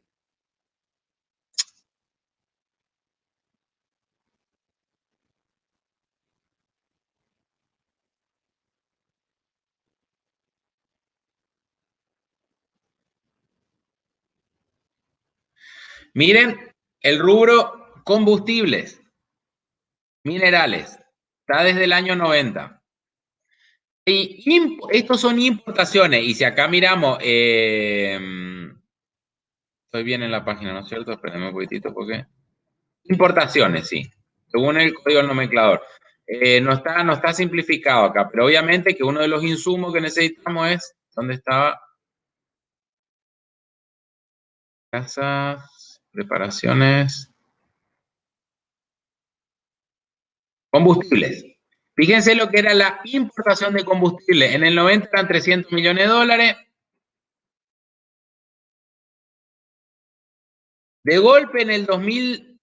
A: Miren el rubro combustibles, minerales. Está desde el año 90. Y estos son importaciones. Y si acá miramos, estoy bien en la página, ¿no es cierto? Espérenme un poquitito porque... Importaciones, sí. Según el código del nomenclador. No está simplificado acá, pero obviamente que uno de los insumos que necesitamos es, ¿dónde estaba? Casas, preparaciones, combustibles. Fíjense lo que era la importación de combustible. En el 90 eran 300 millones de dólares. De golpe en el 2000,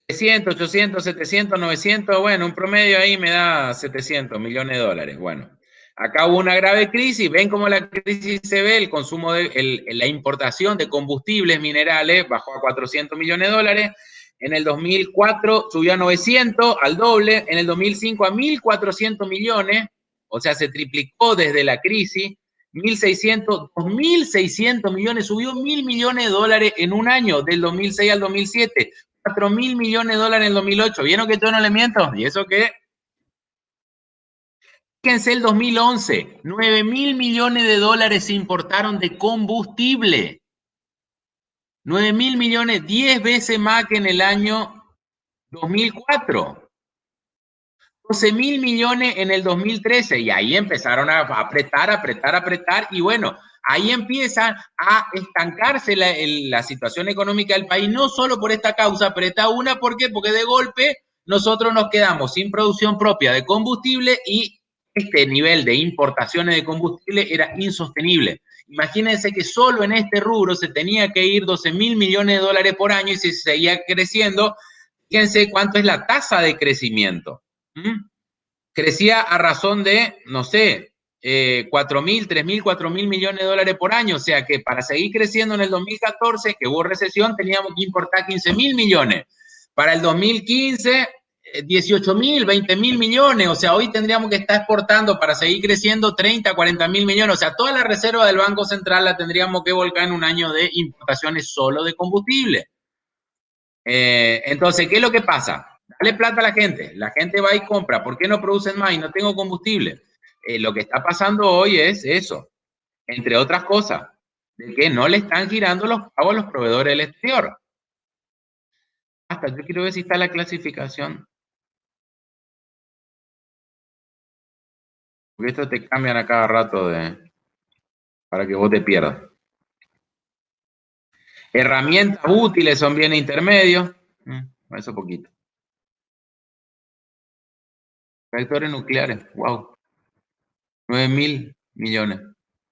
A: 300, 800, 700, 900, bueno, un promedio ahí me da 700 millones de dólares. Bueno, acá hubo una grave crisis. Ven cómo la crisis se ve, el consumo la importación de combustibles minerales bajó a 400 millones de dólares. En el 2004 subió a 900, al doble. En el 2005 a 1.400 millones, o sea, se triplicó desde la crisis. 1.600, 2.600 millones, subió 1.000 millones de dólares en un año, del 2006 al 2007. 4.000 millones de dólares en el 2008. ¿Vieron que yo no le miento? ¿Y eso qué? Fíjense el 2011, 9.000 millones de dólares se importaron de combustible. 9.000 millones, 10 veces más que en el año 2004. 12.000 millones en el 2013 y ahí empezaron a apretar y bueno, ahí empieza a estancarse la situación económica del país, no solo por esta causa, pero esta una, ¿por qué? Porque de golpe nosotros nos quedamos sin producción propia de combustible y este nivel de importaciones de combustible era insostenible. Imagínense que solo en este rubro se tenía que ir 12.000 millones de dólares por año y si se seguía creciendo, fíjense cuánto es la tasa de crecimiento. Crecía a razón de, no sé, 4.000, 3.000, 4.000 millones de dólares por año. O sea que para seguir creciendo en el 2014, que hubo recesión, teníamos que importar 15.000 millones. Para el 2015, 18.000, 20.000 millones. O sea, hoy tendríamos que estar exportando para seguir creciendo 30, 40.000 millones. O sea, toda la reserva del Banco Central la tendríamos que volcar en un año de importaciones solo de combustible. Entonces, ¿qué es lo que pasa? Dale plata a la gente va y compra, ¿por qué no producen más y no tengo combustible? Lo que está pasando hoy es eso, entre otras cosas, de que no le están girando los pagos a los proveedores del exterior. Hasta yo quiero ver si está la clasificación, porque esto te cambian a cada rato para que vos te pierdas. Herramientas útiles son bienes intermedios, eso poquito. Reactores nucleares, wow. 9.000 millones.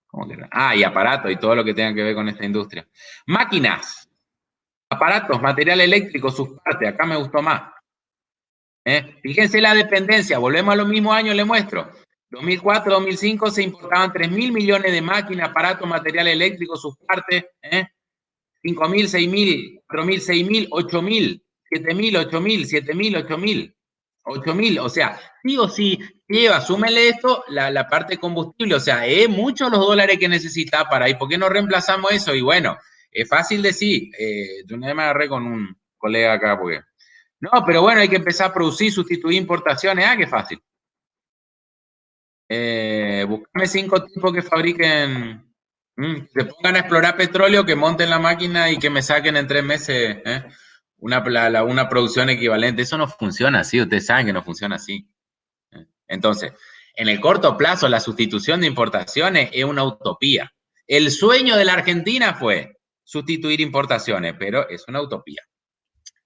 A: ¿Cómo que no? Y aparatos y todo lo que tenga que ver con esta industria. Máquinas, aparatos, material eléctrico, sus partes. Acá me gustó más. Fíjense la dependencia. Volvemos a los mismos años, le muestro. 2004, 2005 se importaban 3.000 millones de máquinas, aparatos, material eléctrico, sus partes. 5.000, 6.000, 4.000, 6.000, 8.000, 7.000, 8.000, 7.000, 8.000. 8.000, o sea, sí o sí, lleva, súmele esto, la parte de combustible, o sea, es muchos los dólares que necesita para ahí, ¿por qué no reemplazamos eso? Y bueno, es fácil decir, yo una vez me agarré con un colega acá, porque, no, pero bueno, hay que empezar a producir, sustituir importaciones, qué fácil. Buscame 5 tipos que fabriquen, que pongan a explorar petróleo, que monten la máquina y que me saquen en 3 meses, una producción equivalente. Eso no funciona así, ustedes saben que no funciona así. Entonces, en el corto plazo, la sustitución de importaciones es una utopía. El sueño de la Argentina fue sustituir importaciones, pero es una utopía.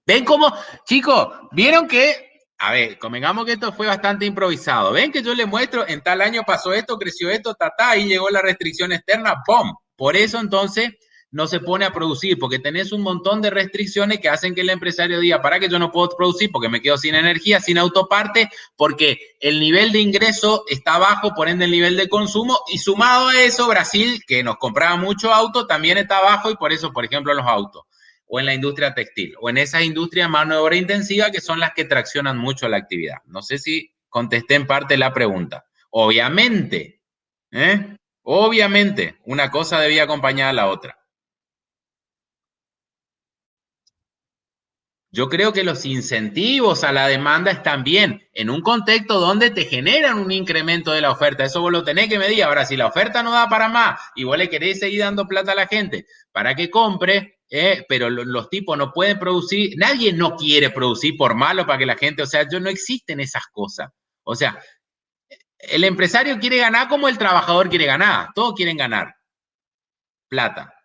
A: ¿Ven cómo, chicos, vieron que, a ver, convengamos que esto fue bastante improvisado? ¿Ven que yo les muestro, en tal año pasó esto, creció esto, y llegó la restricción externa, ¡pum! Por eso entonces no se pone a producir, porque tenés un montón de restricciones que hacen que el empresario diga, para que yo no puedo producir porque me quedo sin energía, sin autoparte, porque el nivel de ingreso está bajo, por ende el nivel de consumo, y sumado a eso, Brasil, que nos compraba mucho auto, también está bajo, y por eso, por ejemplo, los autos, o en la industria textil, o en esas industrias mano de obra intensiva que son las que traccionan mucho la actividad. No sé si contesté en parte la pregunta. Obviamente, obviamente, una cosa debía acompañar a la otra. Yo creo que los incentivos a la demanda están bien en un contexto donde te generan un incremento de la oferta. Eso vos lo tenés que medir. Ahora, si la oferta no da para más y vos le querés seguir dando plata a la gente para que compre, pero los tipos no pueden producir, nadie no quiere producir por malo para que la gente, o sea, no existen esas cosas. O sea, el empresario quiere ganar como el trabajador quiere ganar. Todos quieren ganar plata.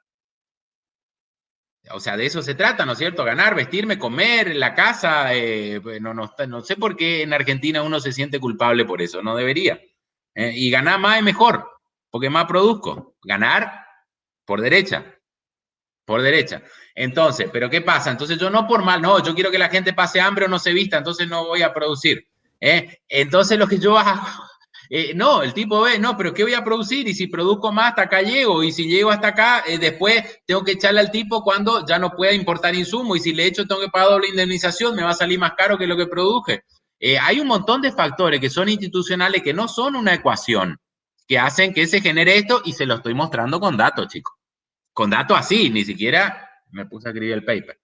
A: O sea, de eso se trata, ¿no es cierto? Ganar, vestirme, comer, la casa. No sé por qué en Argentina uno se siente culpable por eso, no debería. Y ganar más es mejor, porque más produzco. Ganar por derecha, por derecha. Entonces, ¿pero qué pasa? Entonces yo no por mal, no, yo quiero que la gente pase hambre o no se vista, entonces no voy a producir. Entonces lo que yo hago no, el tipo ve, no, pero ¿qué voy a producir? Y si produzco más, hasta acá llego. Y si llego hasta acá, después tengo que echarle al tipo cuando ya no pueda importar insumos. Y si le echo, tengo que pagar doble indemnización, me va a salir más caro que lo que produje. Hay un montón de factores que son institucionales, que no son una ecuación, que hacen que se genere esto y se lo estoy mostrando con datos, chicos. Con datos así, ni siquiera me puse a escribir el paper.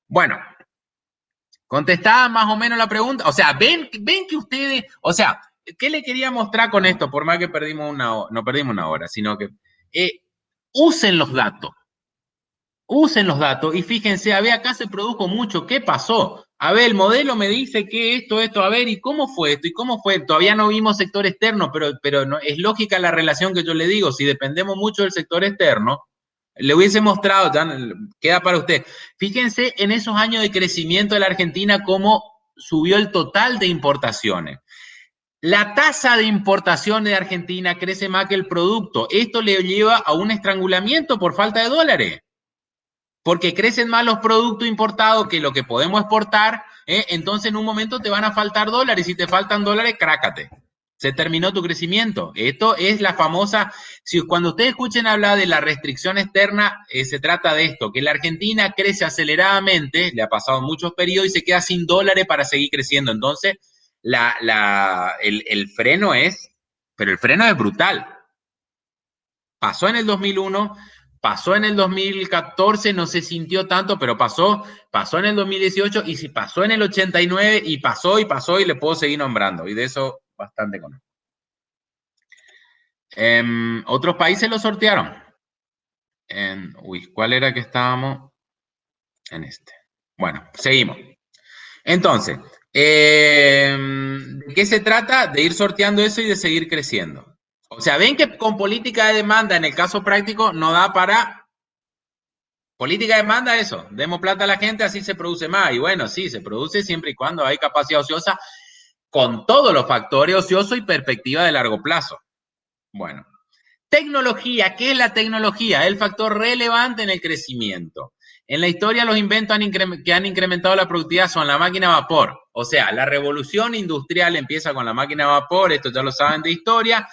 A: Bueno, contestaba más o menos la pregunta. O sea, ven que ustedes, o sea, ¿qué le quería mostrar con esto? Por más que no perdimos una hora, sino que usen los datos. Usen los datos y fíjense, a ver, acá se produjo mucho, ¿qué pasó? A ver, el modelo me dice que esto, a ver, ¿y cómo fue esto? ¿Y cómo fue? Todavía no vimos sector externo, pero no, es lógica la relación que yo le digo, si dependemos mucho del sector externo, le hubiese mostrado, ya queda para usted. Fíjense en esos años de crecimiento de la Argentina, cómo subió el total de importaciones. La tasa de importación de Argentina crece más que el producto. Esto le lleva a un estrangulamiento por falta de dólares. Porque crecen más los productos importados que lo que podemos exportar, entonces en un momento te van a faltar dólares. Si te faltan dólares, crácate. Se terminó tu crecimiento. Esto es la famosa, si cuando ustedes escuchen hablar de la restricción externa, se trata de esto, que la Argentina crece aceleradamente, le ha pasado en muchos periodos y se queda sin dólares para seguir creciendo. Entonces, el freno pero el freno es brutal. Pasó en el 2001, pasó en el 2014, no se sintió tanto, pero pasó en el 2018 y si pasó en el 89 y pasó y le puedo seguir nombrando. Y de eso bastante conozco. Otros países lo sortearon. ¿Cuál era que estábamos? En este. Bueno, seguimos. Entonces, ¿de qué se trata? De ir sorteando eso y de seguir creciendo. O sea, ven que con política de demanda, en el caso práctico, no da para... Política de demanda, eso. Demos plata a la gente, así se produce más. Y bueno, sí, se produce siempre y cuando hay capacidad ociosa, con todos los factores ociosos y perspectiva de largo plazo. Bueno. Tecnología, ¿qué es la tecnología? El factor relevante en el crecimiento. En la historia los inventos que han incrementado la productividad son la máquina a vapor. O sea, la revolución industrial empieza con la máquina a vapor, esto ya lo saben de historia.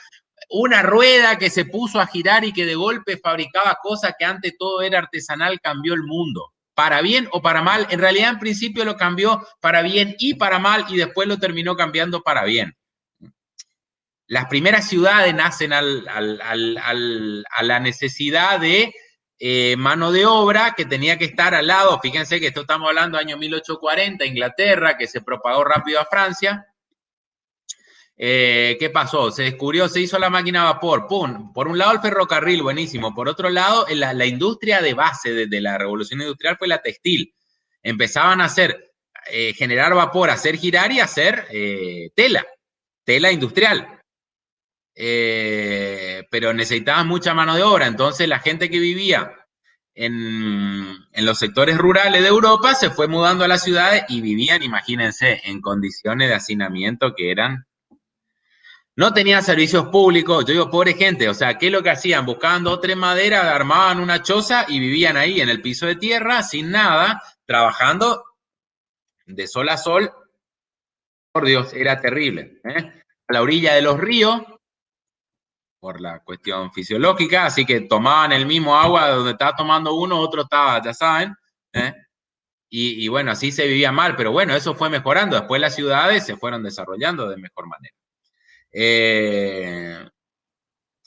A: Una rueda que se puso a girar y que de golpe fabricaba cosas que antes todo era artesanal, cambió el mundo. Para bien o para mal, en realidad en principio lo cambió para bien y para mal y después lo terminó cambiando para bien. Las primeras ciudades nacen a la necesidad de mano de obra que tenía que estar al lado. Fíjense que esto estamos hablando del año 1840, Inglaterra, que se propagó rápido a Francia. ¿Qué pasó? Se descubrió, se hizo la máquina a vapor, ¡pum! Por un lado el ferrocarril, buenísimo. Por otro lado, la industria de base de la revolución industrial fue la textil. Empezaban a hacer, generar vapor, hacer girar y hacer tela industrial. Pero necesitaban mucha mano de obra, entonces la gente que vivía en los sectores rurales de Europa se fue mudando a las ciudades y vivían, imagínense, en condiciones de hacinamiento que eran... No tenían servicios públicos, yo digo, pobre gente, o sea, ¿qué es lo que hacían? Buscaban 2 o 3 maderas, armaban una choza y vivían ahí en el piso de tierra, sin nada, trabajando de sol a sol. Por Dios, era terrible. A la orilla de los ríos, por la cuestión fisiológica, así que tomaban el mismo agua donde estaba tomando uno, otro estaba, ya saben, y bueno, así se vivía mal, pero bueno, eso fue mejorando, después las ciudades se fueron desarrollando de mejor manera.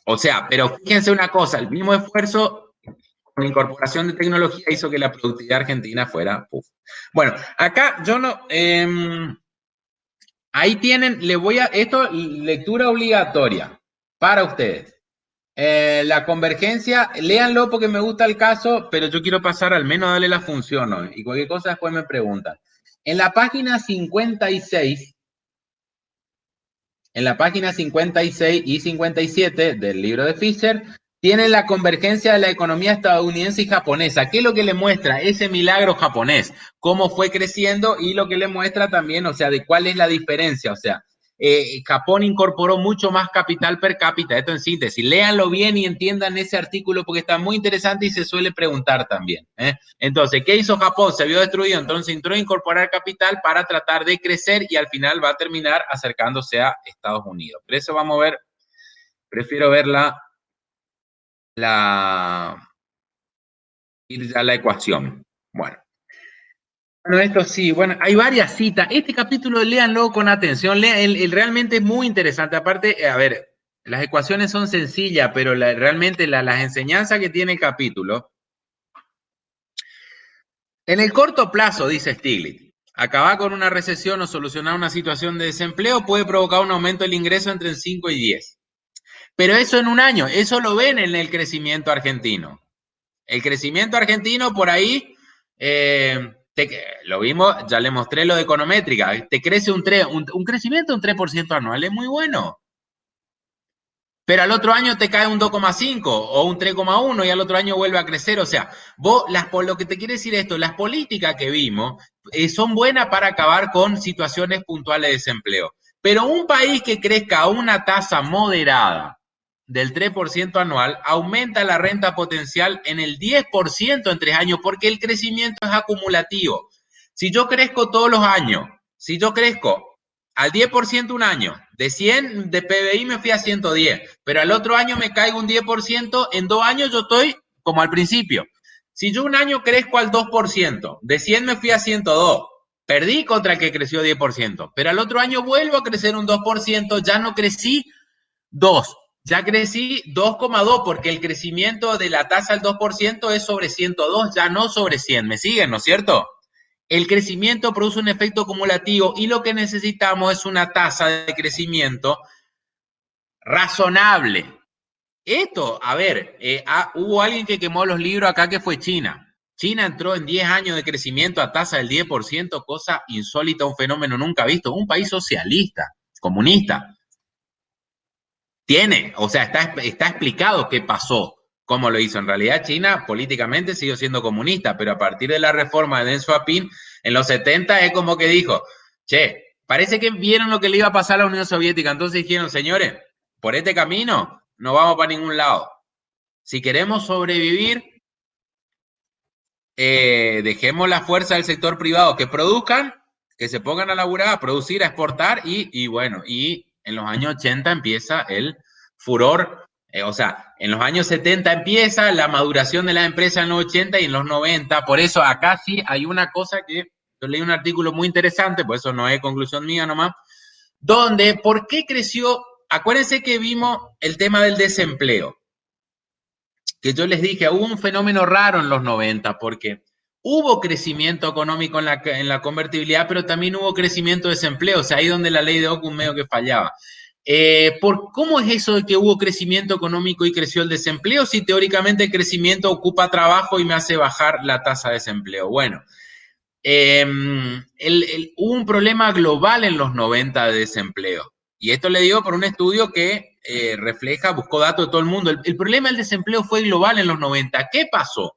A: O sea, pero fíjense una cosa, el mismo esfuerzo con incorporación de tecnología hizo que la productividad argentina fuera, puff. Bueno, acá yo no, ahí tienen, esto, lectura obligatoria para ustedes. La convergencia, léanlo porque me gusta el caso, pero yo quiero pasar al menos a darle la función, ¿no? Y cualquier cosa después me preguntan. En la página 56 y 57 del libro de Fisher, tienen la convergencia de la economía estadounidense y japonesa. ¿Qué es lo que le muestra ese milagro japonés? Cómo fue creciendo y lo que le muestra también, o sea, de cuál es la diferencia. O sea, Japón incorporó mucho más capital per cápita. Esto en síntesis. Léanlo bien y entiendan ese artículo porque está muy interesante y se suele preguntar también. Entonces, ¿qué hizo Japón? Se vio destruido, entonces entró a incorporar capital para tratar de crecer y al final va a terminar acercándose a Estados Unidos. Por eso vamos a ver, prefiero ver ir ya a la ecuación. Bueno, esto sí, bueno, hay varias citas. Este capítulo léanlo con atención, realmente es muy interesante. Aparte, a ver, las ecuaciones son sencillas, pero realmente las enseñanzas que tiene el capítulo. En el corto plazo, dice Stiglitz, acabar con una recesión o solucionar una situación de desempleo puede provocar un aumento del ingreso entre el 5 y 10. Pero eso en un año, eso lo ven en el crecimiento argentino. El crecimiento argentino por ahí, lo vimos, ya le mostré lo de econométrica, te crece un crecimiento de un 3% anual, es muy bueno. Pero al otro año te cae un 2,5 o un 3,1 y al otro año vuelve a crecer. O sea, lo que te quiere decir esto, las políticas que vimos son buenas para acabar con situaciones puntuales de desempleo. Pero un país que crezca a una tasa moderada del 3% anual aumenta la renta potencial en el 10% en 3 años porque el crecimiento es acumulativo. Si yo crezco todos los años, si yo crezco al 10% un año, de 100 de PBI me fui a 110, pero al otro año me caigo un 10%, en 2 años yo estoy como al principio. Si yo un año crezco al 2%, de 100 me fui a 102, perdí contra el que creció 10%, pero al otro año vuelvo a crecer un 2%, ya no crecí 2, ya crecí 2,2 porque el crecimiento de la tasa del 2% es sobre 102, ya no sobre 100, ¿me siguen, no es cierto? El crecimiento produce un efecto acumulativo y lo que necesitamos es una tasa de crecimiento razonable. Esto, a ver, hubo alguien que quemó los libros acá que fue China. China entró en 10 años de crecimiento a tasa del 10%, cosa insólita, un fenómeno nunca visto. Un país socialista, comunista. O sea, está explicado qué pasó, cómo lo hizo. En realidad, China políticamente siguió siendo comunista, pero a partir de la reforma de Deng Xiaoping, en los 70 es como que dijo, che, parece que vieron lo que le iba a pasar a la Unión Soviética, entonces dijeron, señores, por este camino no vamos para ningún lado. Si queremos sobrevivir, dejemos la fuerza del sector privado que produzcan, que se pongan a laburar, a producir, a exportar y bueno, y en los años 80 empieza el furor, o sea, en los años 70 empieza la maduración de la empresa en los 80 y en los 90, por eso acá sí hay una cosa que yo leí un artículo muy interesante, por eso no es conclusión mía nomás, donde, ¿por qué creció? Acuérdense que vimos el tema del desempleo, que yo les dije, hubo un fenómeno raro en los 90, porque hubo crecimiento económico en la convertibilidad, pero también hubo crecimiento de desempleo, o sea, ahí donde la ley de Ockham medio que fallaba. ¿Cómo es eso de que hubo crecimiento económico y creció el desempleo si teóricamente el crecimiento ocupa trabajo y me hace bajar la tasa de desempleo? Bueno, hubo un problema global en los 90 de desempleo. Y esto le digo por un estudio que buscó datos de todo el mundo. El problema del desempleo fue global en los 90. ¿Qué pasó?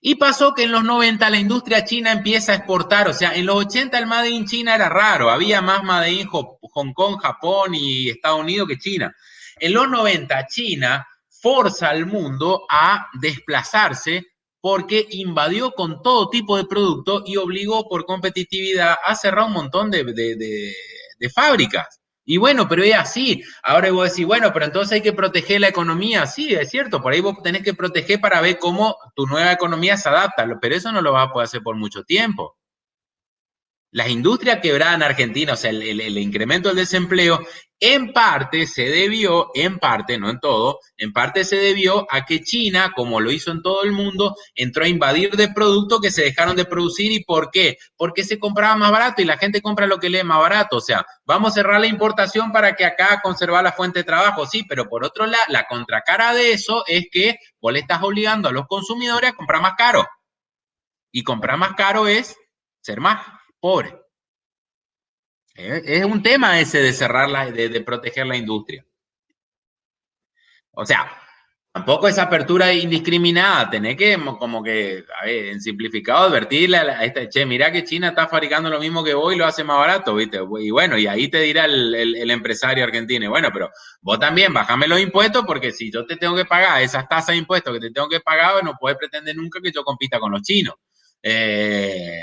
A: Y pasó que en los 90 la industria china empieza a exportar. O sea, en los 80 el Made in China era raro. Había más Made in Hong Kong, Japón y Estados Unidos que China. En los 90 China forza al mundo a desplazarse porque invadió con todo tipo de productos y obligó por competitividad a cerrar un montón de fábricas. Y bueno, pero es así. Ahora vos decís, bueno, pero entonces hay que proteger la economía. Sí, es cierto, por ahí vos tenés que proteger para ver cómo tu nueva economía se adapta, pero eso no lo vas a poder hacer por mucho tiempo. Las industrias quebradas en Argentina, o sea, el incremento del desempleo, en parte se debió, en parte, no en todo, en parte se debió a que China, como lo hizo en todo el mundo, entró a invadir de productos que se dejaron de producir. ¿Y por qué? Porque se compraba más barato y la gente compra lo que le es más barato. O sea, vamos a cerrar la importación para que acá conservar la fuente de trabajo, sí, pero por otro lado, la contracara de eso es que vos le estás obligando a los consumidores a comprar más caro. Y comprar más caro es ser más pobre. Es un tema ese de cerrar de proteger la industria. O sea, tampoco esa apertura indiscriminada, tenés que como que, a ver, en simplificado, advertirle a esta, che, mira que China está fabricando lo mismo que vos y lo hace más barato, ¿viste? Y bueno, y ahí te dirá el empresario argentino, bueno, pero vos también bajame los impuestos porque si yo te tengo que pagar esas tasas de impuestos que te tengo que pagar, no puedes pretender nunca que yo compita con los chinos.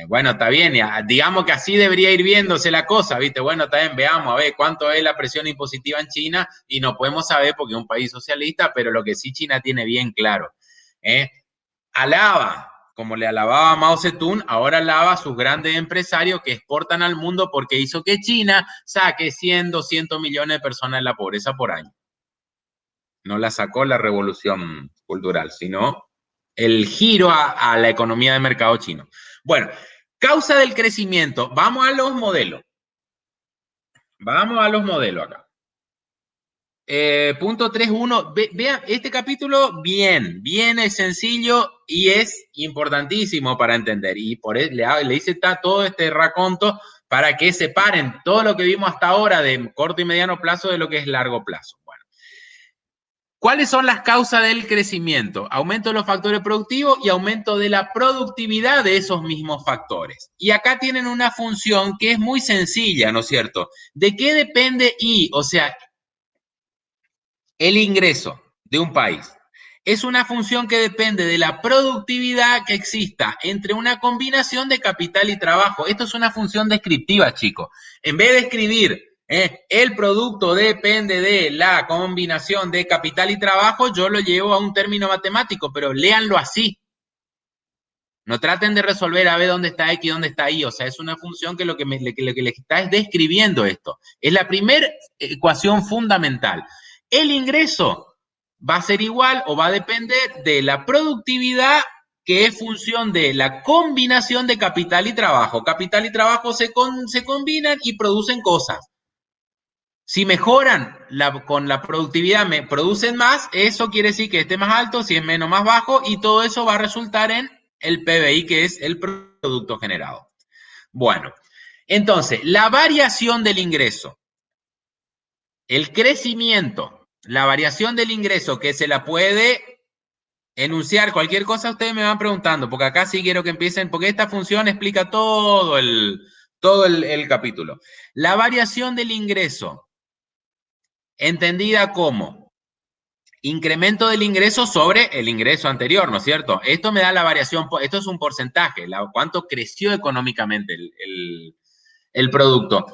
A: Bueno, está bien, digamos que así debería ir viéndose la cosa, ¿viste? Bueno, está bien, veamos a ver cuánto es la presión impositiva en China y no podemos saber porque es un país socialista, pero lo que sí China tiene bien claro, alaba, como le alababa a Mao Zedong, ahora alaba a sus grandes empresarios que exportan al mundo porque hizo que China saque 100, 200 millones de personas de la pobreza por año. No la sacó la revolución cultural, sino el giro a la economía de mercado chino. Bueno, causa del crecimiento. Vamos a los modelos. Vamos a los modelos acá. Punto 3.1. Vean, este capítulo bien es sencillo y es importantísimo para entender. Y por eso le hice todo este raconto para que separen todo lo que vimos hasta ahora de corto y mediano plazo de lo que es largo plazo. Bueno. ¿Cuáles son las causas del crecimiento? Aumento de los factores productivos y aumento de la productividad de esos mismos factores. Y acá tienen una función que es muy sencilla, ¿no es cierto? ¿De qué depende I? O sea, el ingreso de un país. Es una función que depende de la productividad que exista entre una combinación de capital y trabajo. Esto es una función descriptiva, chicos. En vez de escribir el producto depende de la combinación de capital y trabajo, yo lo llevo a un término matemático, pero léanlo así. No traten de resolver a ver dónde está X y dónde está Y. O sea, es una función que lo que le está es describiendo esto. Es la primera ecuación fundamental. El ingreso va a ser igual o va a depender de la productividad, que es función de la combinación de capital y trabajo. Capital y trabajo se combinan y producen cosas. Si mejoran con la productividad, producen más, eso quiere decir que esté más alto, si es menos, más bajo, y todo eso va a resultar en el PBI, que es el producto generado. Bueno, entonces, la variación del ingreso, el crecimiento, la variación del ingreso, que se la puede enunciar, cualquier cosa ustedes me van preguntando, porque acá sí quiero que empiecen, porque esta función explica todo el capítulo. La variación del ingreso, entendida como incremento del ingreso sobre el ingreso anterior, ¿no es cierto? Esto me da la variación, esto es un porcentaje, cuánto creció económicamente el producto.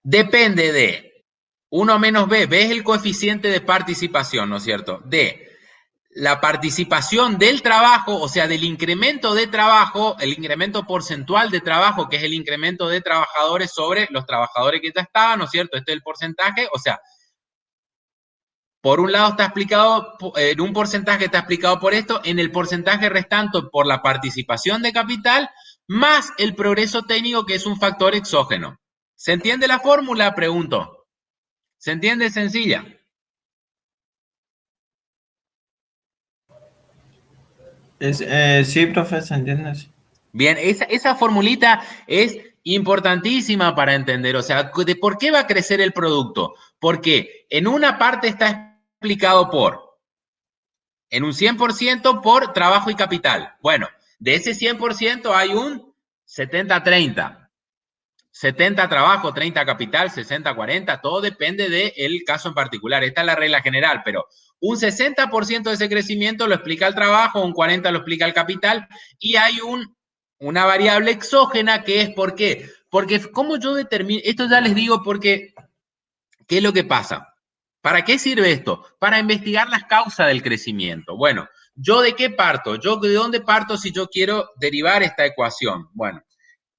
A: Depende de 1 menos B, B es el coeficiente de participación, ¿no es cierto? De la participación del trabajo, o sea, del incremento de trabajo, el incremento porcentual de trabajo, que es el incremento de trabajadores sobre los trabajadores que ya estaban, ¿no es cierto? Este es el porcentaje, o sea, por un lado está explicado, en un porcentaje está explicado por esto, en el porcentaje restante por la participación de capital, más el progreso técnico, que es un factor exógeno. ¿Se entiende la fórmula? Pregunto. ¿Se entiende? Sencilla.
C: Sí, profe, se entiende.
A: Bien, esa formulita es importantísima para entender, o sea, de por qué va a crecer el producto. Porque en una parte está explicado en un 100% por trabajo y capital. Bueno, de ese 100% hay un 70-30. 70 trabajo, 30 capital, 60-40, todo depende del caso en particular. Esta es la regla general, pero un 60% de ese crecimiento lo explica el trabajo, un 40% lo explica el capital, y hay una variable exógena que es ¿por qué? Porque como yo determino, esto ya les digo porque, ¿qué es lo que pasa? ¿Para qué sirve esto? Para investigar las causas del crecimiento. Bueno, ¿yo de qué parto? ¿Yo de dónde parto si yo quiero derivar esta ecuación? Bueno,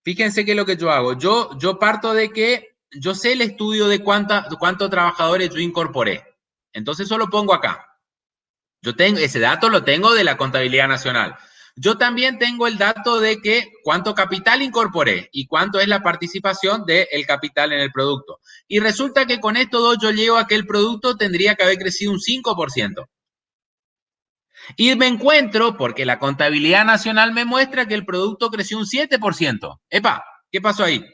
A: fíjense qué es lo que yo hago. Yo parto de que yo sé el estudio de cuántos trabajadores yo incorporé. Entonces eso lo pongo acá. Yo tengo, ese dato lo tengo de la contabilidad nacional. Yo también tengo el dato de que cuánto capital incorporé y cuánto es la participación del capital en el producto. Y resulta que con estos dos yo llego a que el producto tendría que haber crecido un 5%. Y me encuentro, porque la contabilidad nacional me muestra que el producto creció un 7%. ¡Epa! ¿Qué pasó ahí?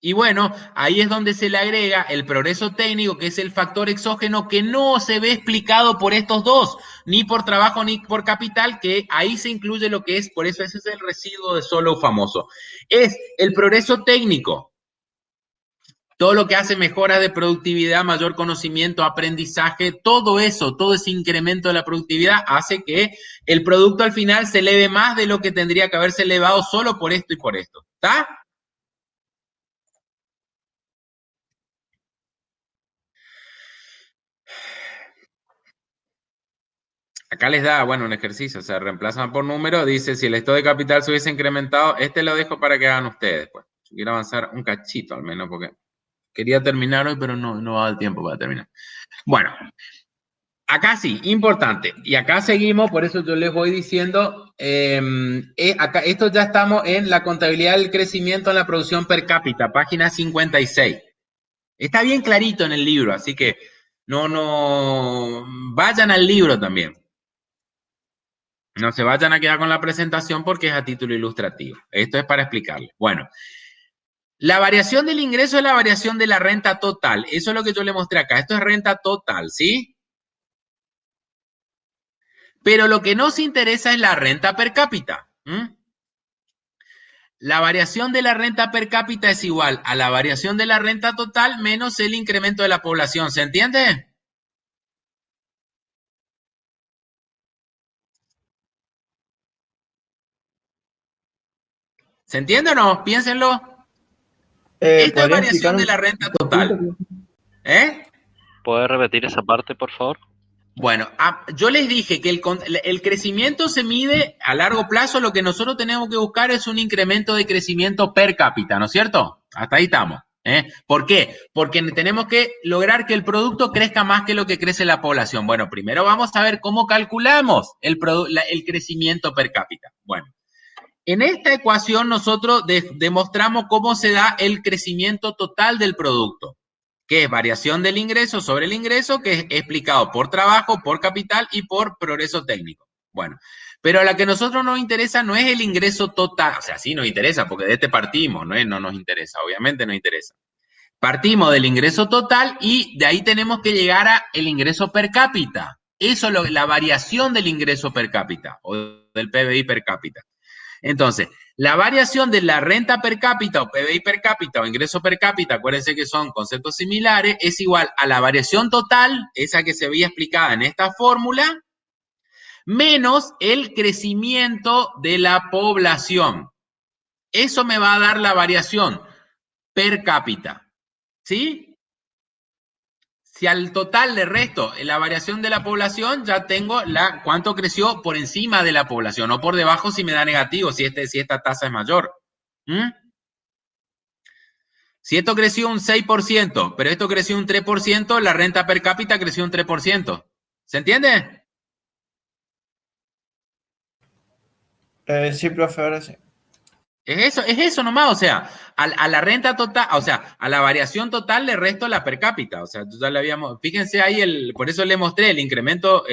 A: Y bueno, ahí es donde se le agrega el progreso técnico, que es el factor exógeno que no se ve explicado por estos dos, ni por trabajo ni por capital, que ahí se incluye lo que es, por eso ese es el residuo de solo famoso. Es el progreso técnico, todo lo que hace mejora de productividad, mayor conocimiento, aprendizaje, todo eso, todo ese incremento de la productividad hace que el producto al final se eleve más de lo que tendría que haberse elevado solo por esto y por esto. ¿Está? Acá les da, bueno, un ejercicio, se reemplazan por número, dice si el estado de capital se hubiese incrementado, este lo dejo para que hagan ustedes, pues. Yo quiero avanzar un cachito al menos, porque quería terminar hoy, pero no va a dar tiempo para terminar. Bueno, acá sí, importante. Y acá seguimos, por eso yo les voy diciendo, acá, esto ya estamos en la contabilidad del crecimiento en la producción per cápita, página 56. Está bien clarito en el libro, así que no, vayan al libro también. No se vayan a quedar con la presentación porque es a título ilustrativo. Esto es para explicarles. Bueno, la variación del ingreso es la variación de la renta total. Eso es lo que yo le mostré acá. Esto es renta total, ¿sí? Pero lo que nos interesa es la renta per cápita. La variación de la renta per cápita es igual a la variación de la renta total menos el incremento de la población. ¿Se entiende? ¿Se entiende o no? Piénsenlo. Esto es
B: ¿Podría
A: variación
B: explicar
A: de
B: un
A: la renta
B: poquito?
A: total. ¿Eh?
D: ¿Puedes repetir esa parte, por favor?
A: Bueno, yo les dije que el crecimiento se mide a largo plazo, lo que nosotros tenemos que buscar es un incremento de crecimiento per cápita, ¿no es cierto? Hasta ahí estamos. ¿Por qué? Porque tenemos que lograr que el producto crezca más que lo que crece la población. Bueno, primero vamos a ver cómo calculamos el crecimiento per cápita. Bueno, en esta ecuación nosotros demostramos cómo se da el crecimiento total del producto, que es variación del ingreso sobre el ingreso, que es explicado por trabajo, por capital y por progreso técnico. Bueno, pero a la que a nosotros nos interesa no es el ingreso total, o sea, sí nos interesa, porque de este partimos, no nos interesa, obviamente nos interesa. Partimos del ingreso total y de ahí tenemos que llegar a el ingreso per cápita. Eso es la variación del ingreso per cápita o del PBI per cápita. Entonces, la variación de la renta per cápita o PBI per cápita o ingreso per cápita, acuérdense que son conceptos similares, es igual a la variación total, esa que se veía explicada en esta fórmula, menos el crecimiento de la población. Eso me va a dar la variación per cápita. ¿Sí? Si al total le resto la variación de la población, ya tengo cuánto creció por encima de la población, o por debajo si me da negativo, si esta tasa es mayor. ¿Mm? Si esto creció un 6%, pero esto creció un 3%, la renta per cápita creció un 3%. ¿Se entiende?
C: Sí, profe, ahora sí.
A: Es eso nomás, o sea, a la renta total, o sea, a la variación total le resto la per cápita, o sea, ya le habíamos, fíjense ahí, por eso le mostré el incremento,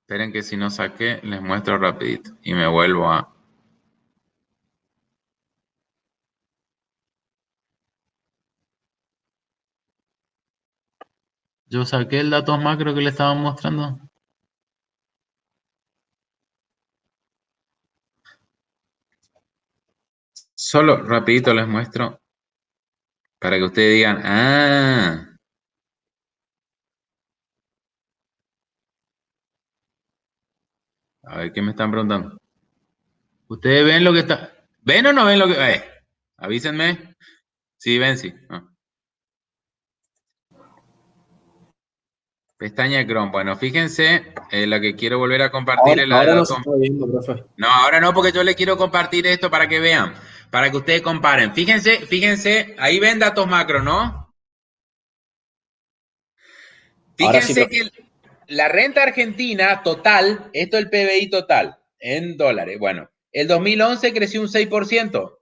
A: Esperen que si no saqué, les muestro rapidito y me vuelvo a... Yo saqué el dato macro que le estaban mostrando. Solo rapidito les muestro para que ustedes digan, a ver, ¿qué me están preguntando? ¿Ustedes ven lo que está? ¿Ven o no ven lo que? Avísenme. Sí, ven, sí. Pestaña de Chrome. Bueno, fíjense, la que quiero volver a compartir es la de
B: Ahora no se
A: datos.
B: está viendo, profe.
A: No, ahora no, porque yo le quiero compartir esto para que vean, para que ustedes comparen. Fíjense, ahí ven datos macro, ¿no?
B: Ahora sí,
A: Fíjense
B: profe.
A: que la renta argentina total, esto es el PBI total, en dólares. Bueno, el 2011 creció un 6%.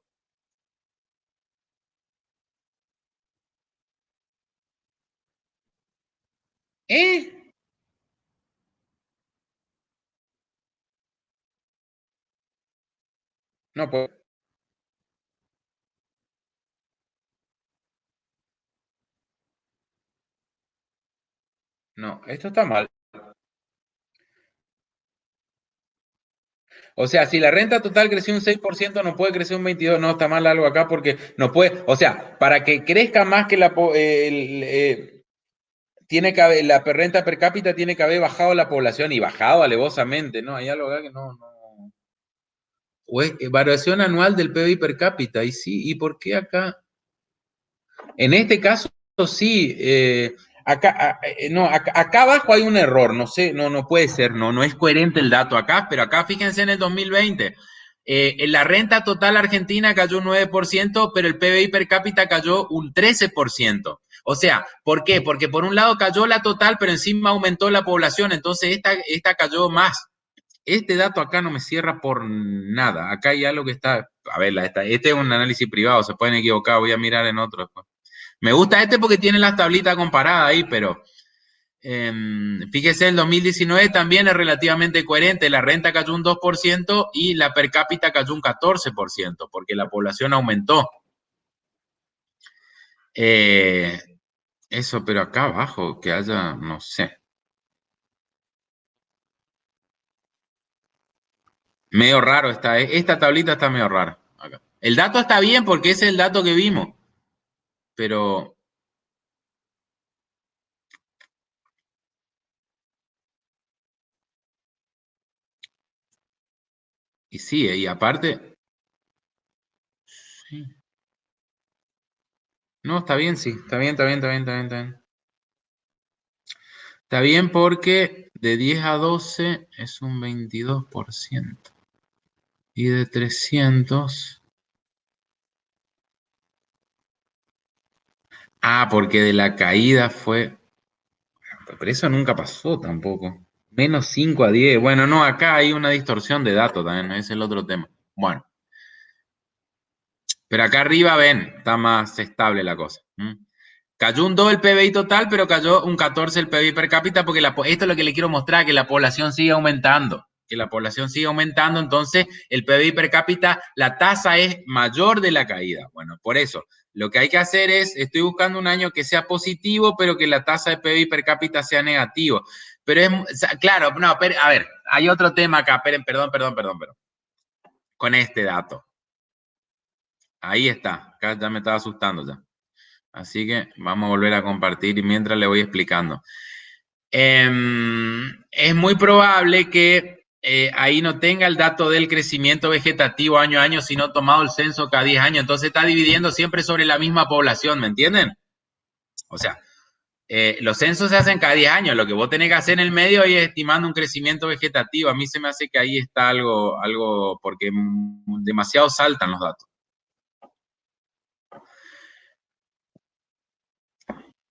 A: ¿Eh? No, pues, no, esto está mal. O sea, si la renta total creció un 6%, no puede crecer un 22%. No, está mal algo acá porque no puede. O sea, para que crezca más que tiene que haber, la renta per cápita tiene que haber bajado la población y bajado alevosamente, ¿no? Hay algo acá que no. O es variación anual del PBI per cápita, y sí, ¿y por qué acá? En este caso, sí, no, acá abajo hay un error, no sé, no puede ser, no es coherente el dato acá, pero acá fíjense en el 2020. La renta total argentina cayó un 9%, pero el PBI per cápita cayó un 13%. O sea, ¿por qué? Porque por un lado cayó la total, pero encima aumentó la población, entonces esta cayó más. Este dato acá no me cierra por nada. Acá hay algo que está, a ver, este es un análisis privado, se pueden equivocar, voy a mirar en otro. Me gusta este porque tiene las tablitas comparadas ahí, pero fíjese, el 2019 también es relativamente coherente. La renta cayó un 2% y la per cápita cayó un 14%, porque la población aumentó. Eh, eso, pero acá abajo, que haya, no sé. Medio raro está, esta tablita está medio rara. Acá. El dato está bien porque ese es el dato que vimos, pero... Y sí, y aparte... Sí. No, está bien, sí, está bien, está bien, está bien, está bien, está bien. Está bien porque de 10 a 12 es un 22%. Y de 300... Ah, porque de la caída fue... Pero eso nunca pasó tampoco. Menos 5 a 10. Bueno, no, acá hay una distorsión de datos también, ¿no? Ese es el otro tema. Bueno, pero acá arriba ven, está más estable la cosa. Cayó un 2 el PBI total, pero cayó un 14 el PBI per cápita, porque esto es lo que le quiero mostrar, que la población sigue aumentando. Que la población sigue aumentando, entonces el PBI per cápita, la tasa es mayor de la caída. Bueno, por eso, lo que hay que hacer es, estoy buscando un año que sea positivo, pero que la tasa de PBI per cápita sea negativo. Pero es, claro, no, a ver, hay otro tema acá, perdón. Con este dato. Ahí está, acá ya me estaba asustando ya. Así que vamos a volver a compartir y mientras le voy explicando. Es muy probable que ahí no tenga el dato del crecimiento vegetativo año a año, sino tomado el censo cada 10 años. Entonces está dividiendo siempre sobre la misma población, ¿me entienden? O sea, los censos se hacen cada 10 años. Lo que vos tenés que hacer en el medio es estimando un crecimiento vegetativo. A mí se me hace que ahí está algo porque demasiado saltan los datos.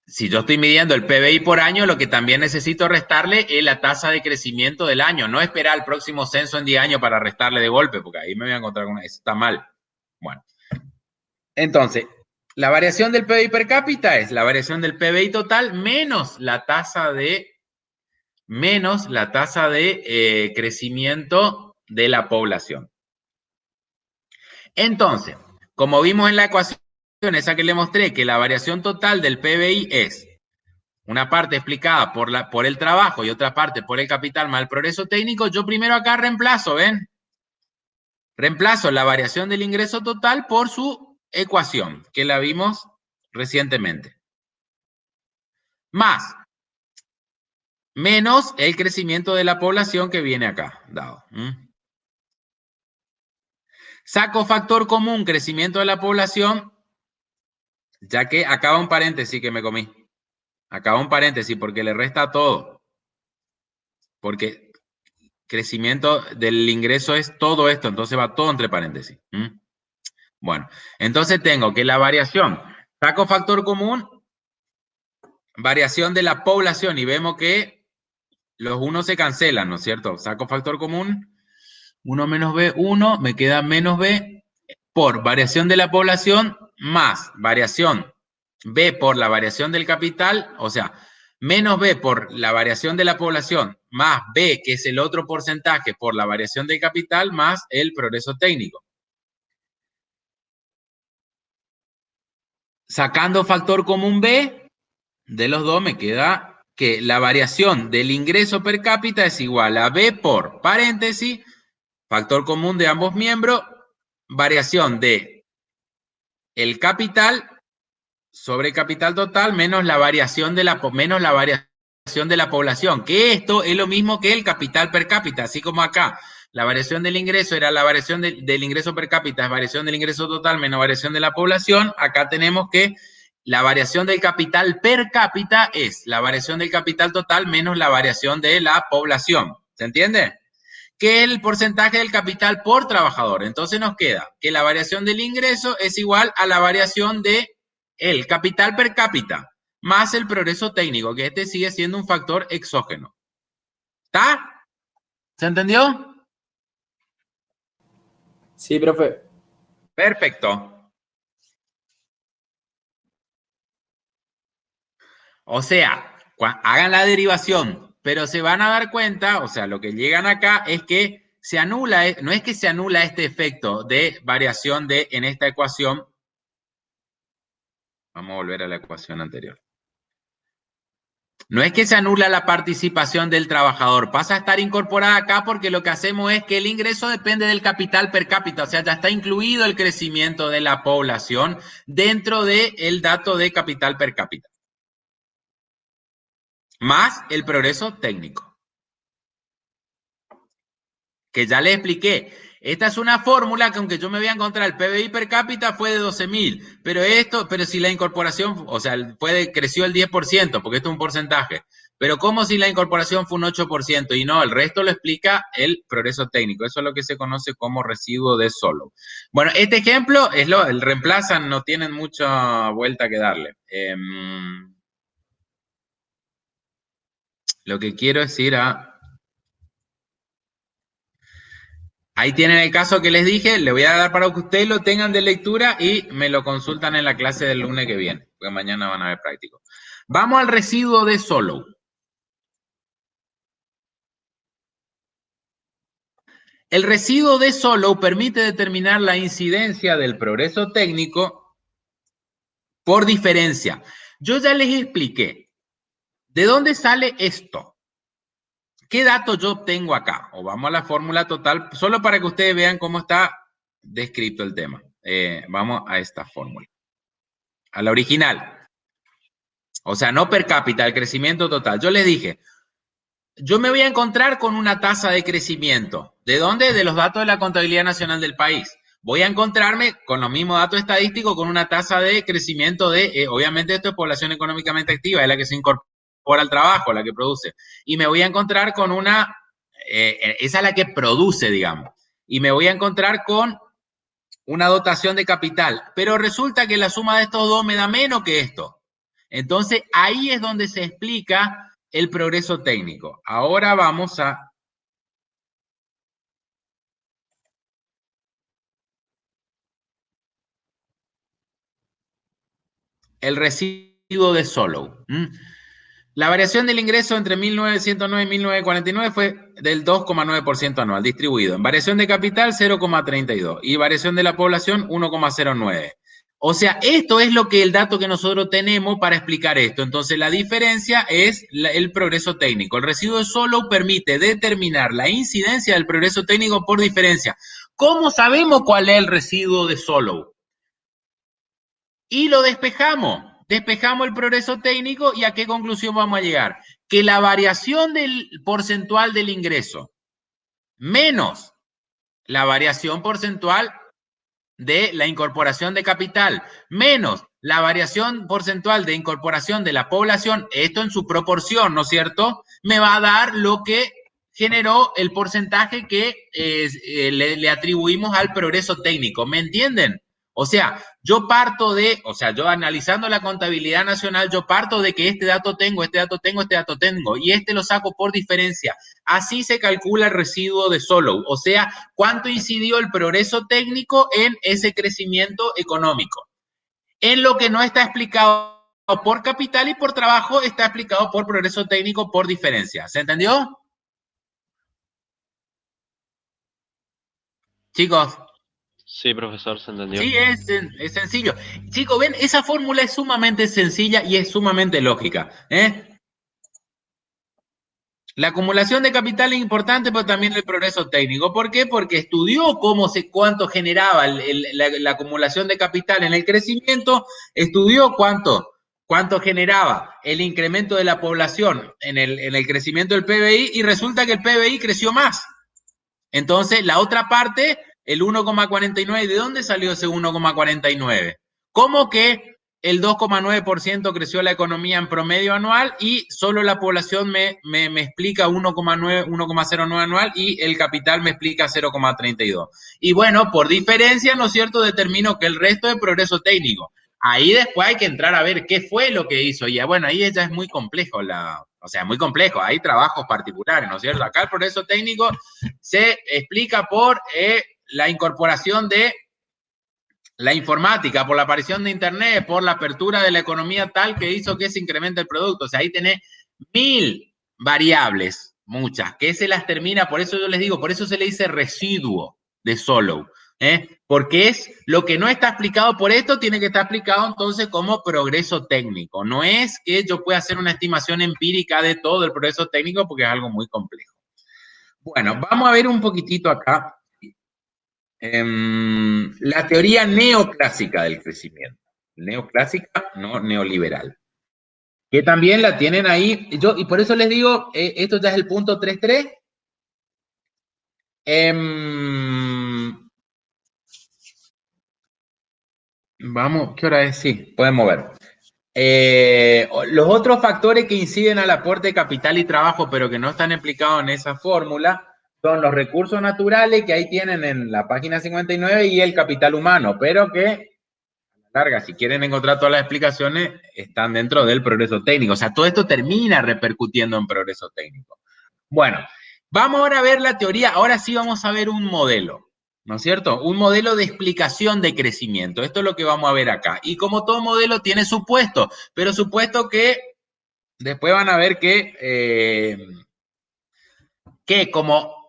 A: Si yo estoy midiendo el PBI por año, lo que también necesito restarle es la tasa de crecimiento del año. No esperar el próximo censo en 10 años para restarle de golpe, porque ahí me voy a encontrar con eso. Está mal. Bueno, entonces, la variación del PBI per cápita es la variación del PBI total menos la tasa de crecimiento de la población. Entonces, como vimos en la ecuación esa que le mostré, que la variación total del PBI es una parte explicada por el trabajo y otra parte por el capital más el progreso técnico, yo primero acá reemplazo, ¿ven? Reemplazo la variación del ingreso total por su ecuación, que la vimos recientemente. Más, menos el crecimiento de la población que viene acá, dado. Saco factor común, crecimiento de la población, ya que acaba un paréntesis que me comí. Acá un paréntesis porque le resta todo. Porque crecimiento del ingreso es todo esto, entonces va todo entre paréntesis. Bueno, entonces tengo que la variación, saco factor común, variación de la población y vemos que los unos se cancelan, ¿no es cierto? Saco factor común, 1 menos B, 1, me queda menos B por variación de la población más variación B por la variación del capital, o sea, menos B por la variación de la población más B, que es el otro porcentaje por la variación del capital, más el progreso técnico. Sacando factor común B, de los dos me queda que la variación del ingreso per cápita es igual a B por paréntesis, factor común de ambos miembros, variación de el capital sobre capital total menos la variación de la población, que esto es lo mismo que el capital per cápita, así como acá. La variación del ingreso era la variación del ingreso per cápita, es variación del ingreso total menos variación de la población. Acá tenemos que la variación del capital per cápita es la variación del capital total menos la variación de la población. ¿Se entiende? Que es el porcentaje del capital por trabajador. Entonces nos queda que la variación del ingreso es igual a la variación de el capital per cápita más el progreso técnico, que este sigue siendo un factor exógeno. ¿Está? ¿Se entendió?
B: Sí, profe.
A: Perfecto. O sea, hagan la derivación, pero se van a dar cuenta, o sea, lo que llegan acá es que se anula, no es que se anula este efecto de variación de en esta ecuación. Vamos a volver a la ecuación anterior. No es que se anula la participación del trabajador, pasa a estar incorporada acá porque lo que hacemos es que el ingreso depende del capital per cápita, o sea, ya está incluido el crecimiento de la población dentro del dato de capital per cápita. Más el progreso técnico. Que ya les expliqué. Esta es una fórmula que aunque yo me voy a encontrar el PBI per cápita fue de 12.000, pero si la incorporación, o sea, creció el 10%, porque esto es un porcentaje, pero como si la incorporación fue un 8%, y no, el resto lo explica el progreso técnico, eso es lo que se conoce como residuo de Solow. Bueno, este ejemplo es el reemplazan, no tienen mucha vuelta que darle. Lo que quiero es ir a... Ahí tienen el caso que les dije, le voy a dar para que ustedes lo tengan de lectura y me lo consultan en la clase del lunes que viene, porque mañana van a ver práctico. Vamos al residuo de Solow. El residuo de Solow permite determinar la incidencia del progreso técnico por diferencia. Yo ya les expliqué de dónde sale esto. ¿Qué datos yo obtengo acá? O vamos a la fórmula total, solo para que ustedes vean cómo está descrito el tema. Vamos a esta fórmula. A la original. O sea, no per cápita, el crecimiento total. Yo les dije, yo me voy a encontrar con una tasa de crecimiento. ¿De dónde? De los datos de la Contabilidad Nacional del país. Voy a encontrarme con los mismos datos estadísticos con una tasa de crecimiento de, obviamente esto es población económicamente activa, es la que se incorpora al trabajo, la que produce. Y me voy a encontrar con una, esa es la que produce, digamos. Y me voy a encontrar con una dotación de capital. Pero resulta que la suma de estos dos me da menos que esto. Entonces, ahí es donde se explica el progreso técnico. Ahora vamos a... El residuo de Solow. La variación del ingreso entre 1909 y 1949 fue del 2,9% anual, distribuido. En variación de capital, 0,32. Y variación de la población, 1,09. O sea, esto es el dato que nosotros tenemos para explicar esto. Entonces, la diferencia es el progreso técnico. El residuo de Solow permite determinar la incidencia del progreso técnico por diferencia. ¿Cómo sabemos cuál es el residuo de Solow? Y lo despejamos. Despejamos el progreso técnico y ¿a qué conclusión vamos a llegar? Que la variación del porcentual del ingreso menos la variación porcentual de la incorporación de capital menos la variación porcentual de incorporación de la población, esto en su proporción, ¿no es cierto?, me va a dar lo que generó el porcentaje que le atribuimos al progreso técnico. ¿Me entienden? O sea, yo analizando la contabilidad nacional, yo parto de que este dato tengo, y este lo saco por diferencia. Así se calcula el residuo de Solow, o sea, cuánto incidió el progreso técnico en ese crecimiento económico. En lo que no está explicado por capital y por trabajo, está explicado por progreso técnico por diferencia. ¿Se entendió? Chicos.
D: Sí, profesor, se entendió.
A: Sí, es sencillo. Chicos, ven, esa fórmula es sumamente sencilla y es sumamente lógica. La acumulación de capital es importante, pero también el progreso técnico. ¿Por qué? Porque estudió cuánto generaba la acumulación de capital en el crecimiento, estudió cuánto generaba el incremento de la población en el crecimiento del PBI, y resulta que el PBI creció más. Entonces, la otra parte, el 1,49, ¿de dónde salió ese 1,49? ¿Cómo que el 2,9% creció la economía en promedio anual y solo la población me explica 1,09 anual y el capital me explica 0,32? Y bueno, por diferencia, ¿no es cierto?, determino que el resto es progreso técnico. Ahí después hay que entrar a ver qué fue lo que hizo. Y bueno, ahí ya es muy complejo muy complejo. Hay trabajos particulares, ¿no es cierto? Acá el progreso técnico se explica por la incorporación de la informática, por la aparición de Internet, por la apertura de la economía tal que hizo que se incremente el producto. O sea, ahí tenés 1000 variables, muchas, que se las termina, por eso yo les digo, por eso se le dice residuo de Solow, porque es lo que no está explicado por esto, tiene que estar explicado entonces como progreso técnico. No es que yo pueda hacer una estimación empírica de todo el progreso técnico, porque es algo muy complejo. Bueno, vamos a ver un poquitito acá la teoría neoclásica del crecimiento. Neoclásica, no neoliberal. Que también la tienen ahí. Y por eso les digo, esto ya es el punto 3.3. Vamos, ¿qué hora es? Sí, podemos ver. Los otros factores que inciden al aporte de capital y trabajo, pero que no están explicados en esa fórmula, son los recursos naturales, que ahí tienen en la página 59, y el capital humano, pero que, a la larga, si quieren encontrar todas las explicaciones, están dentro del progreso técnico. O sea, todo esto termina repercutiendo en progreso técnico. Bueno, vamos ahora a ver la teoría. Ahora sí vamos a ver un modelo, ¿no es cierto? Un modelo de explicación de crecimiento. Esto es lo que vamos a ver acá. Y como todo modelo tiene supuesto, pero supuesto que después van a ver que como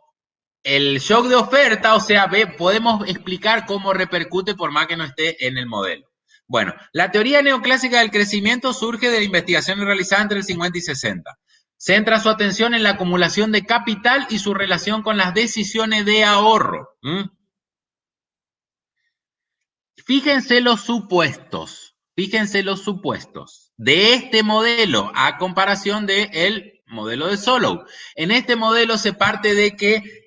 A: el shock de oferta, o sea, podemos explicar cómo repercute por más que no esté en el modelo. Bueno, la teoría neoclásica del crecimiento surge de la investigación realizada entre el 50 y 60. Centra su atención en la acumulación de capital y su relación con las decisiones de ahorro. Fíjense los supuestos de este modelo a comparación del modelo de Solow. En este modelo se parte de que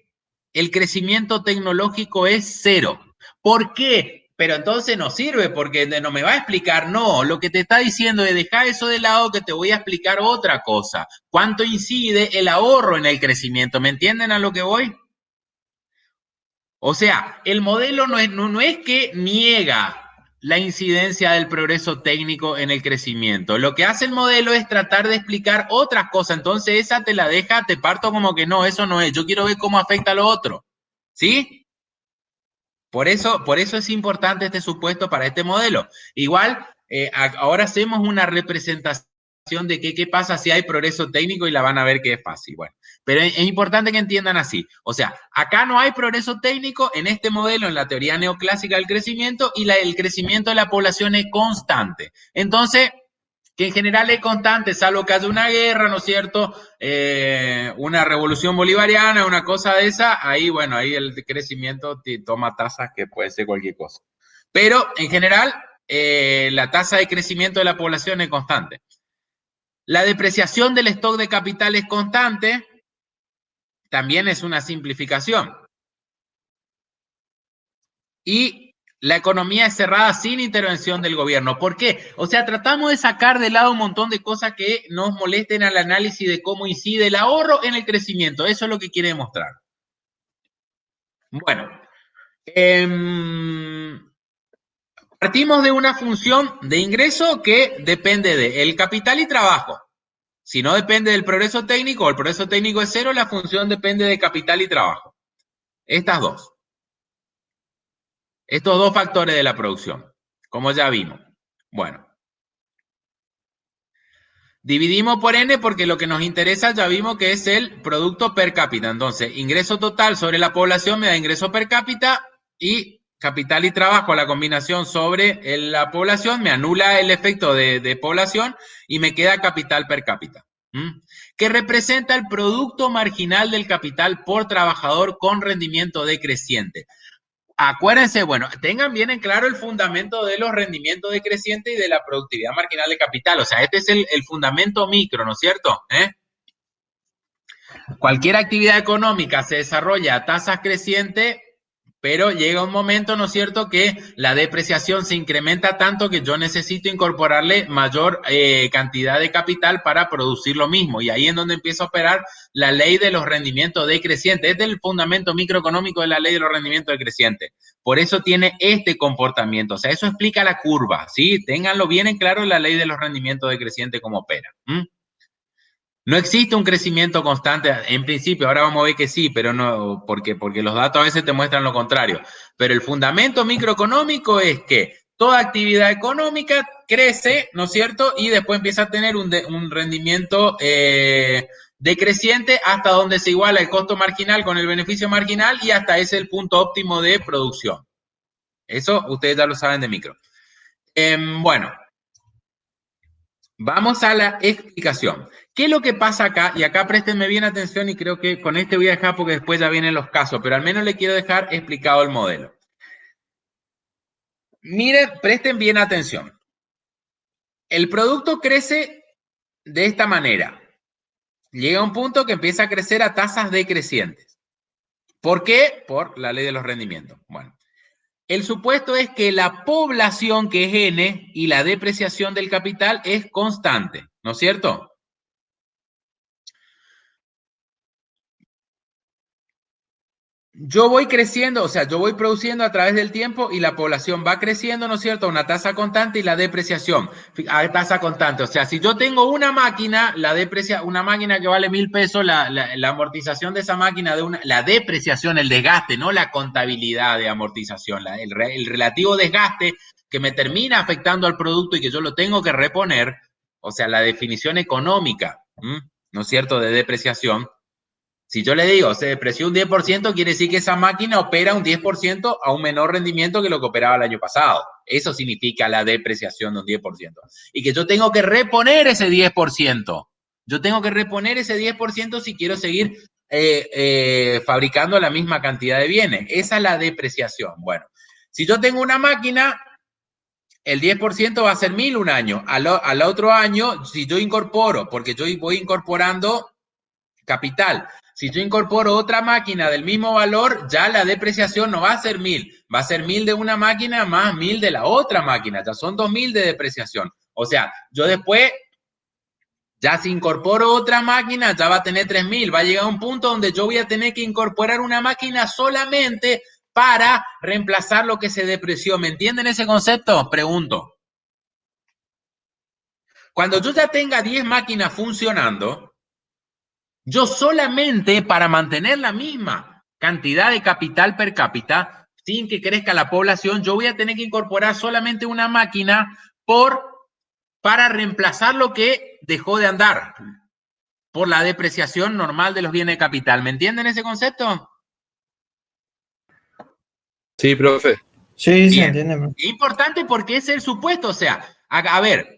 A: el crecimiento tecnológico es 0. ¿Por qué? Pero entonces no sirve, porque no me va a explicar. No, lo que te está diciendo es dejar eso de lado, que te voy a explicar otra cosa. ¿Cuánto incide el ahorro en el crecimiento? ¿Me entienden a lo que voy? O sea, el modelo no es que niega la incidencia del progreso técnico en el crecimiento. Lo que hace el modelo es tratar de explicar otras cosas. Entonces esa te la deja, te parto como que no, eso no es. Yo quiero ver cómo afecta a lo otro. ¿Sí? Por eso es importante este supuesto para este modelo. Igual, ahora hacemos una representación de qué pasa si hay progreso técnico y la van a ver que es fácil. Bueno, pero es importante que entiendan así. O sea, acá no hay progreso técnico en este modelo, en la teoría neoclásica del crecimiento, y el crecimiento de la población es constante. Entonces, que en general es constante, salvo que haya una guerra, ¿no es cierto? Una revolución bolivariana, una cosa de esa, ahí, bueno, ahí el crecimiento toma tasas que puede ser cualquier cosa. Pero, en general, la tasa de crecimiento de la población es constante. La depreciación del stock de capital es constante, también es una simplificación. Y la economía es cerrada sin intervención del gobierno. ¿Por qué? O sea, tratamos de sacar de lado un montón de cosas que nos molesten al análisis de cómo incide el ahorro en el crecimiento. Eso es lo que quiere demostrar. Bueno, partimos de una función de ingreso que depende del capital y trabajo. Si no depende del progreso técnico, o el progreso técnico es cero, la función depende de capital y trabajo. Estas dos. Estos dos factores de la producción, como ya vimos. Bueno. Dividimos por N porque lo que nos interesa ya vimos que es el producto per cápita. Entonces, ingreso total sobre la población me da ingreso per cápita y capital y trabajo, la combinación sobre la población, me anula el efecto de población y me queda capital per cápita. Que representa el producto marginal del capital por trabajador con rendimiento decreciente. Acuérdense, bueno, tengan bien en claro el fundamento de los rendimientos decrecientes y de la productividad marginal de capital. O sea, este es el fundamento micro, ¿no es cierto? Cualquier actividad económica se desarrolla a tasas crecientes, pero llega un momento, ¿no es cierto?, que la depreciación se incrementa tanto que yo necesito incorporarle mayor cantidad de capital para producir lo mismo. Y ahí es donde empieza a operar la ley de los rendimientos decrecientes. Este es el fundamento microeconómico de la ley de los rendimientos decrecientes. Por eso tiene este comportamiento. O sea, eso explica la curva, ¿sí? Ténganlo bien en claro la ley de los rendimientos decrecientes cómo opera. No existe un crecimiento constante, en principio, ahora vamos a ver que sí, pero no, porque los datos a veces te muestran lo contrario. Pero el fundamento microeconómico es que toda actividad económica crece, ¿no es cierto? Y después empieza a tener un rendimiento decreciente hasta donde se iguala el costo marginal con el beneficio marginal y hasta ese es el punto óptimo de producción. Eso ustedes ya lo saben de micro. Bueno. Vamos a la explicación. ¿Qué es lo que pasa acá? Y acá préstenme bien atención y creo que con este voy a dejar porque después ya vienen los casos, pero al menos le quiero dejar explicado el modelo. Miren, presten bien atención. El producto crece de esta manera. Llega a un punto que empieza a crecer a tasas decrecientes. ¿Por qué? Por la ley de los rendimientos. Bueno. El supuesto es que la población, que es N, y la depreciación del capital es constante, ¿no es cierto? Yo voy creciendo, o sea, yo voy produciendo a través del tiempo y la población va creciendo, ¿no es cierto? Una tasa constante y la depreciación a tasa constante. O sea, si yo tengo una máquina, una máquina que vale 1.000 pesos, la amortización de esa máquina, la depreciación, el desgaste, no la contabilidad de amortización, el relativo desgaste que me termina afectando al producto y que yo lo tengo que reponer, o sea, la definición económica, ¿no es cierto?, de depreciación. Si yo le digo, se depreció un 10%, quiere decir que esa máquina opera un 10% a un menor rendimiento que lo que operaba el año pasado. Eso significa la depreciación de un 10%. Y que yo tengo que reponer ese 10%. Yo tengo que reponer ese 10% si quiero seguir fabricando la misma cantidad de bienes. Esa es la depreciación. Bueno, si yo tengo una máquina, el 10% va a ser 1.000 un año. Al otro año, si yo incorporo, porque yo voy incorporando capital. Si yo incorporo otra máquina del mismo valor, ya la depreciación no va a ser 1.000, va a ser 1.000 de una máquina más 1.000 de la otra máquina, ya son 2.000 de depreciación. O sea, yo después, ya si incorporo otra máquina, ya va a tener 3.000, va a llegar a un punto donde yo voy a tener que incorporar una máquina solamente para reemplazar lo que se depreció. ¿Me entienden ese concepto? Pregunto. Cuando yo ya tenga 10 máquinas funcionando, yo solamente para mantener la misma cantidad de capital per cápita, sin que crezca la población, yo voy a tener que incorporar solamente una máquina para reemplazar lo que dejó de andar por la depreciación normal de los bienes de capital. ¿Me entienden ese concepto?
D: Sí, profe.
C: Sí, se
A: Bien.
C: entiende.
A: Es importante porque es el supuesto, o sea, a ver,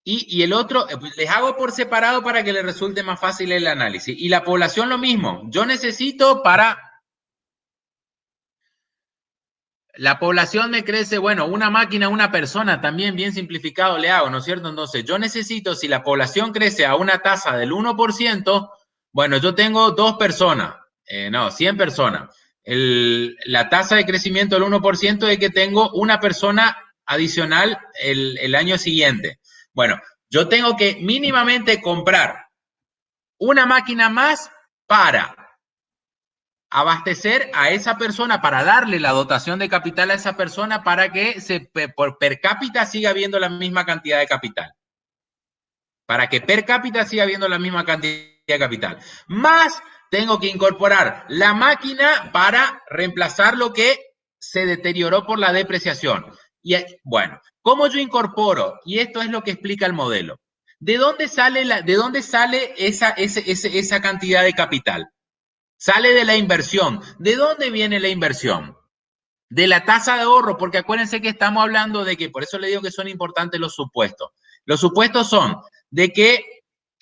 A: y el otro, les hago por separado para que les resulte más fácil el análisis. Y la población lo mismo. Yo necesito la población me crece, bueno, una máquina, una persona, también bien simplificado le hago, ¿no es cierto? Entonces, yo necesito, si la población crece a una tasa del 1%, bueno, yo tengo 2 personas, 100 personas. La tasa de crecimiento del 1% es que tengo una persona adicional el año siguiente. Bueno, yo tengo que mínimamente comprar una máquina más para abastecer a esa persona, para darle la dotación de capital a esa persona para que por per cápita siga habiendo la misma cantidad de capital. Para que per cápita siga habiendo la misma cantidad de capital. Más tengo que incorporar la máquina para reemplazar lo que se deterioró por la depreciación. Y bueno, ¿cómo yo incorporo? Y esto es lo que explica el modelo. ¿De dónde sale esa cantidad de capital? Sale de la inversión. ¿De dónde viene la inversión? De la tasa de ahorro, porque acuérdense que estamos hablando de que, por eso le digo que son importantes los supuestos. Los supuestos son de que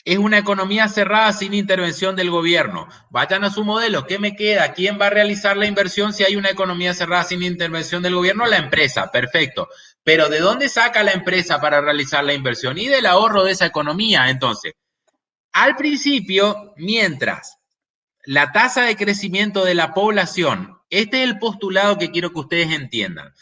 A: es una economía cerrada sin intervención del gobierno. Vayan a su modelo, ¿qué me queda? ¿Quién va a realizar la inversión si hay una economía cerrada sin intervención del gobierno? La empresa, perfecto. Pero ¿de dónde saca la empresa para realizar la inversión? Y del ahorro de esa economía. Entonces, al principio, mientras la tasa de crecimiento de la población, este es el postulado que quiero que ustedes entiendan.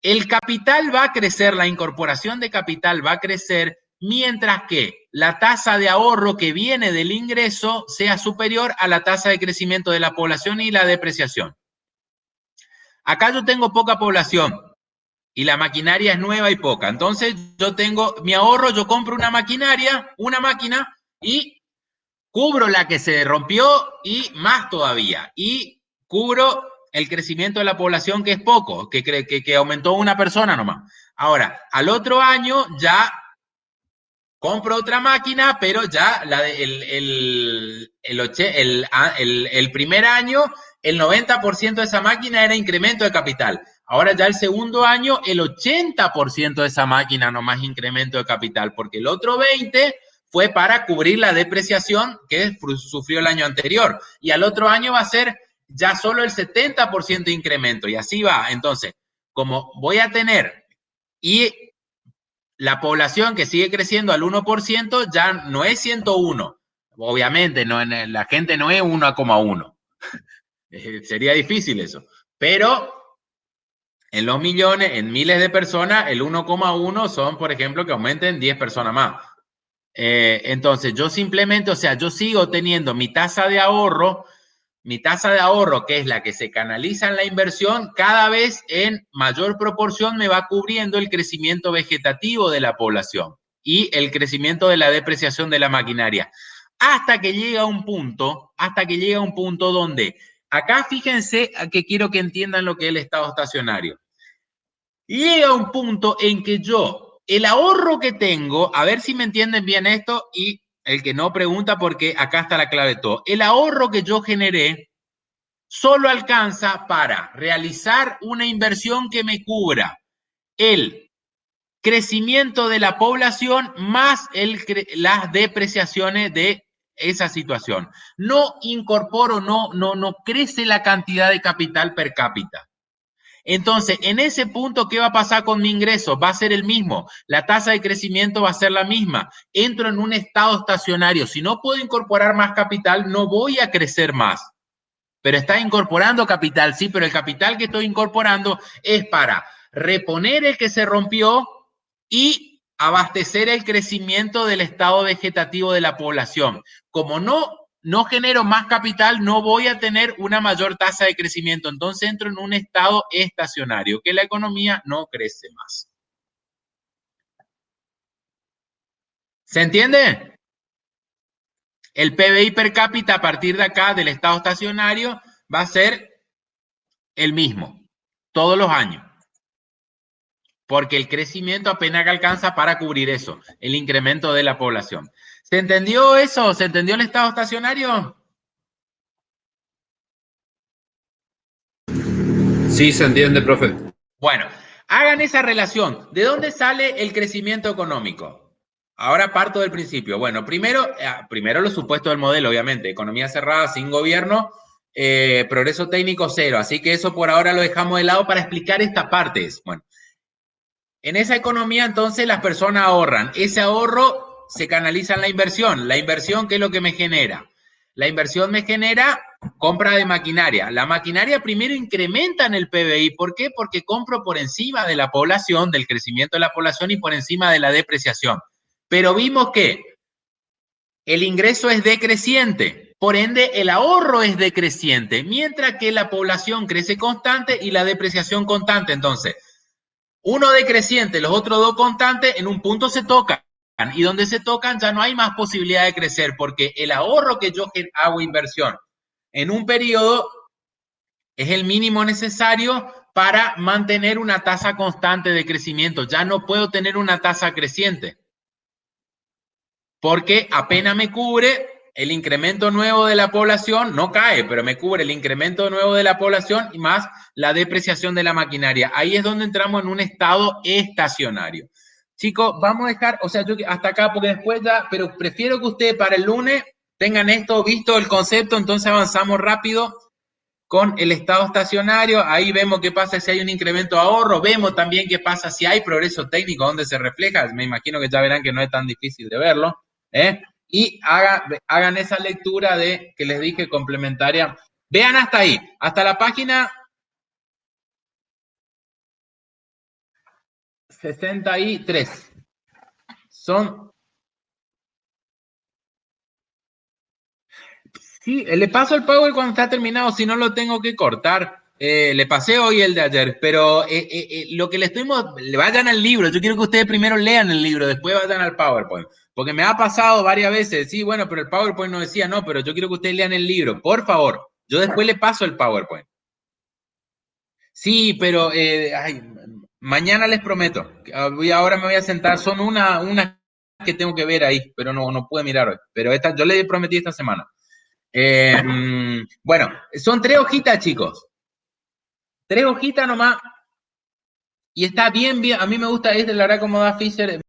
A: El capital va a crecer, la incorporación de capital va a crecer, mientras que la tasa de ahorro que viene del ingreso sea superior a la tasa de crecimiento de la población y la depreciación. Acá yo tengo poca población y la maquinaria es nueva y poca. Entonces yo tengo mi ahorro, yo compro una máquina y cubro la que se rompió y más todavía. Y cubro el crecimiento de la población, que es poco, que aumentó una persona nomás. Ahora, al otro año ya compro otra máquina, pero ya el primer año, el 90% de esa máquina era incremento de capital. Ahora ya el segundo año, el 80% de esa máquina nomás incremento de capital, porque el otro 20% fue para cubrir la depreciación que sufrió el año anterior. Y al otro año va a ser ya solo el 70% de incremento. Y así va. Entonces, como voy a tener y la población que sigue creciendo al 1% ya no es 101. Obviamente, no, la gente no es 1,1. Sería difícil eso. Pero en los millones, en miles de personas, el 1,1 son, por ejemplo, que aumenten 10 personas más. Entonces, yo simplemente, o sea, yo sigo teniendo mi tasa de ahorro, que es la que se canaliza en la inversión, cada vez en mayor proporción me va cubriendo el crecimiento vegetativo de la población y el crecimiento de la depreciación de la maquinaria. Hasta que llega un punto donde, acá fíjense que quiero que entiendan lo que es el estado estacionario. Llega un punto en que el ahorro que tengo, a ver si me entienden bien esto, y el que no pregunta, porque acá está la clave de todo. El ahorro que yo generé solo alcanza para realizar una inversión que me cubra el crecimiento de la población más las depreciaciones de esa situación. No incorporo, no crece la cantidad de capital per cápita. Entonces, en ese punto, ¿qué va a pasar con mi ingreso? Va a ser el mismo. La tasa de crecimiento va a ser la misma. Entro en un estado estacionario. Si no puedo incorporar más capital, no voy a crecer más. Pero está incorporando capital, sí, pero el capital que estoy incorporando es para reponer el que se rompió y abastecer el crecimiento del estado vegetativo de la población. Como no genero más capital, no voy a tener una mayor tasa de crecimiento. Entonces entro en un estado estacionario, que la economía no crece más. ¿Se entiende? El PBI per cápita a partir de acá, del estado estacionario, va a ser el mismo, todos los años. Porque el crecimiento apenas alcanza para cubrir eso, el incremento de la población. ¿Se entendió eso? ¿Se entendió el estado estacionario?
B: Sí, se entiende, profe.
A: Bueno, hagan esa relación. ¿De dónde sale el crecimiento económico? Ahora parto del principio. Bueno, primero los supuestos del modelo, obviamente. Economía cerrada, sin gobierno, progreso técnico cero. Así que eso por ahora lo dejamos de lado para explicar esta parte. Bueno, en esa economía entonces las personas ahorran. Ese ahorro se canaliza en la inversión. La inversión, ¿qué es lo que me genera? La inversión me genera compra de maquinaria. La maquinaria primero incrementa en el PBI. ¿Por qué? Porque compro por encima de la población, del crecimiento de la población y por encima de la depreciación. Pero vimos que el ingreso es decreciente, por ende el ahorro es decreciente, mientras que la población crece constante y la depreciación constante. Entonces, uno decreciente, los otros dos constantes, en un punto se tocan. Y donde se tocan ya no hay más posibilidad de crecer, porque el ahorro que yo hago inversión en un periodo es el mínimo necesario para mantener una tasa constante de crecimiento. Ya no puedo tener una tasa creciente, porque apenas me cubre el incremento nuevo de la población, no cae, pero me cubre el incremento nuevo de la población y más la depreciación de la maquinaria. Ahí es donde entramos en un estado estacionario. Chicos, vamos a dejar, o sea, yo hasta acá porque después ya, pero prefiero que ustedes para el lunes tengan esto visto el concepto, entonces avanzamos rápido con el estado estacionario. Ahí vemos qué pasa si hay un incremento de ahorro, vemos también qué pasa si hay progreso técnico, donde se refleja. Me imagino que ya verán que no es tan difícil de verlo, ¿eh? Y hagan esa lectura de que les dije complementaria. Vean hasta ahí, hasta la página 63. Son... Sí, le paso el Power cuando está terminado, si no lo tengo que cortar. Le pasé hoy el de ayer, pero lo que le vayan al libro. Yo quiero que ustedes primero lean el libro, después vayan al PowerPoint. Porque me ha pasado varias veces, sí, bueno, pero el PowerPoint no decía, no, pero yo quiero que ustedes lean el libro, por favor. Yo después le paso el PowerPoint. Sí, pero ay, mañana les prometo. Ahora me voy a sentar, son una que tengo que ver ahí, pero no pude mirar hoy. Pero yo le prometí esta semana. Bueno, son 3 hojitas, chicos. 3 hojitas nomás. Y está bien, bien. A mí me gusta la verdad, como da Fisher.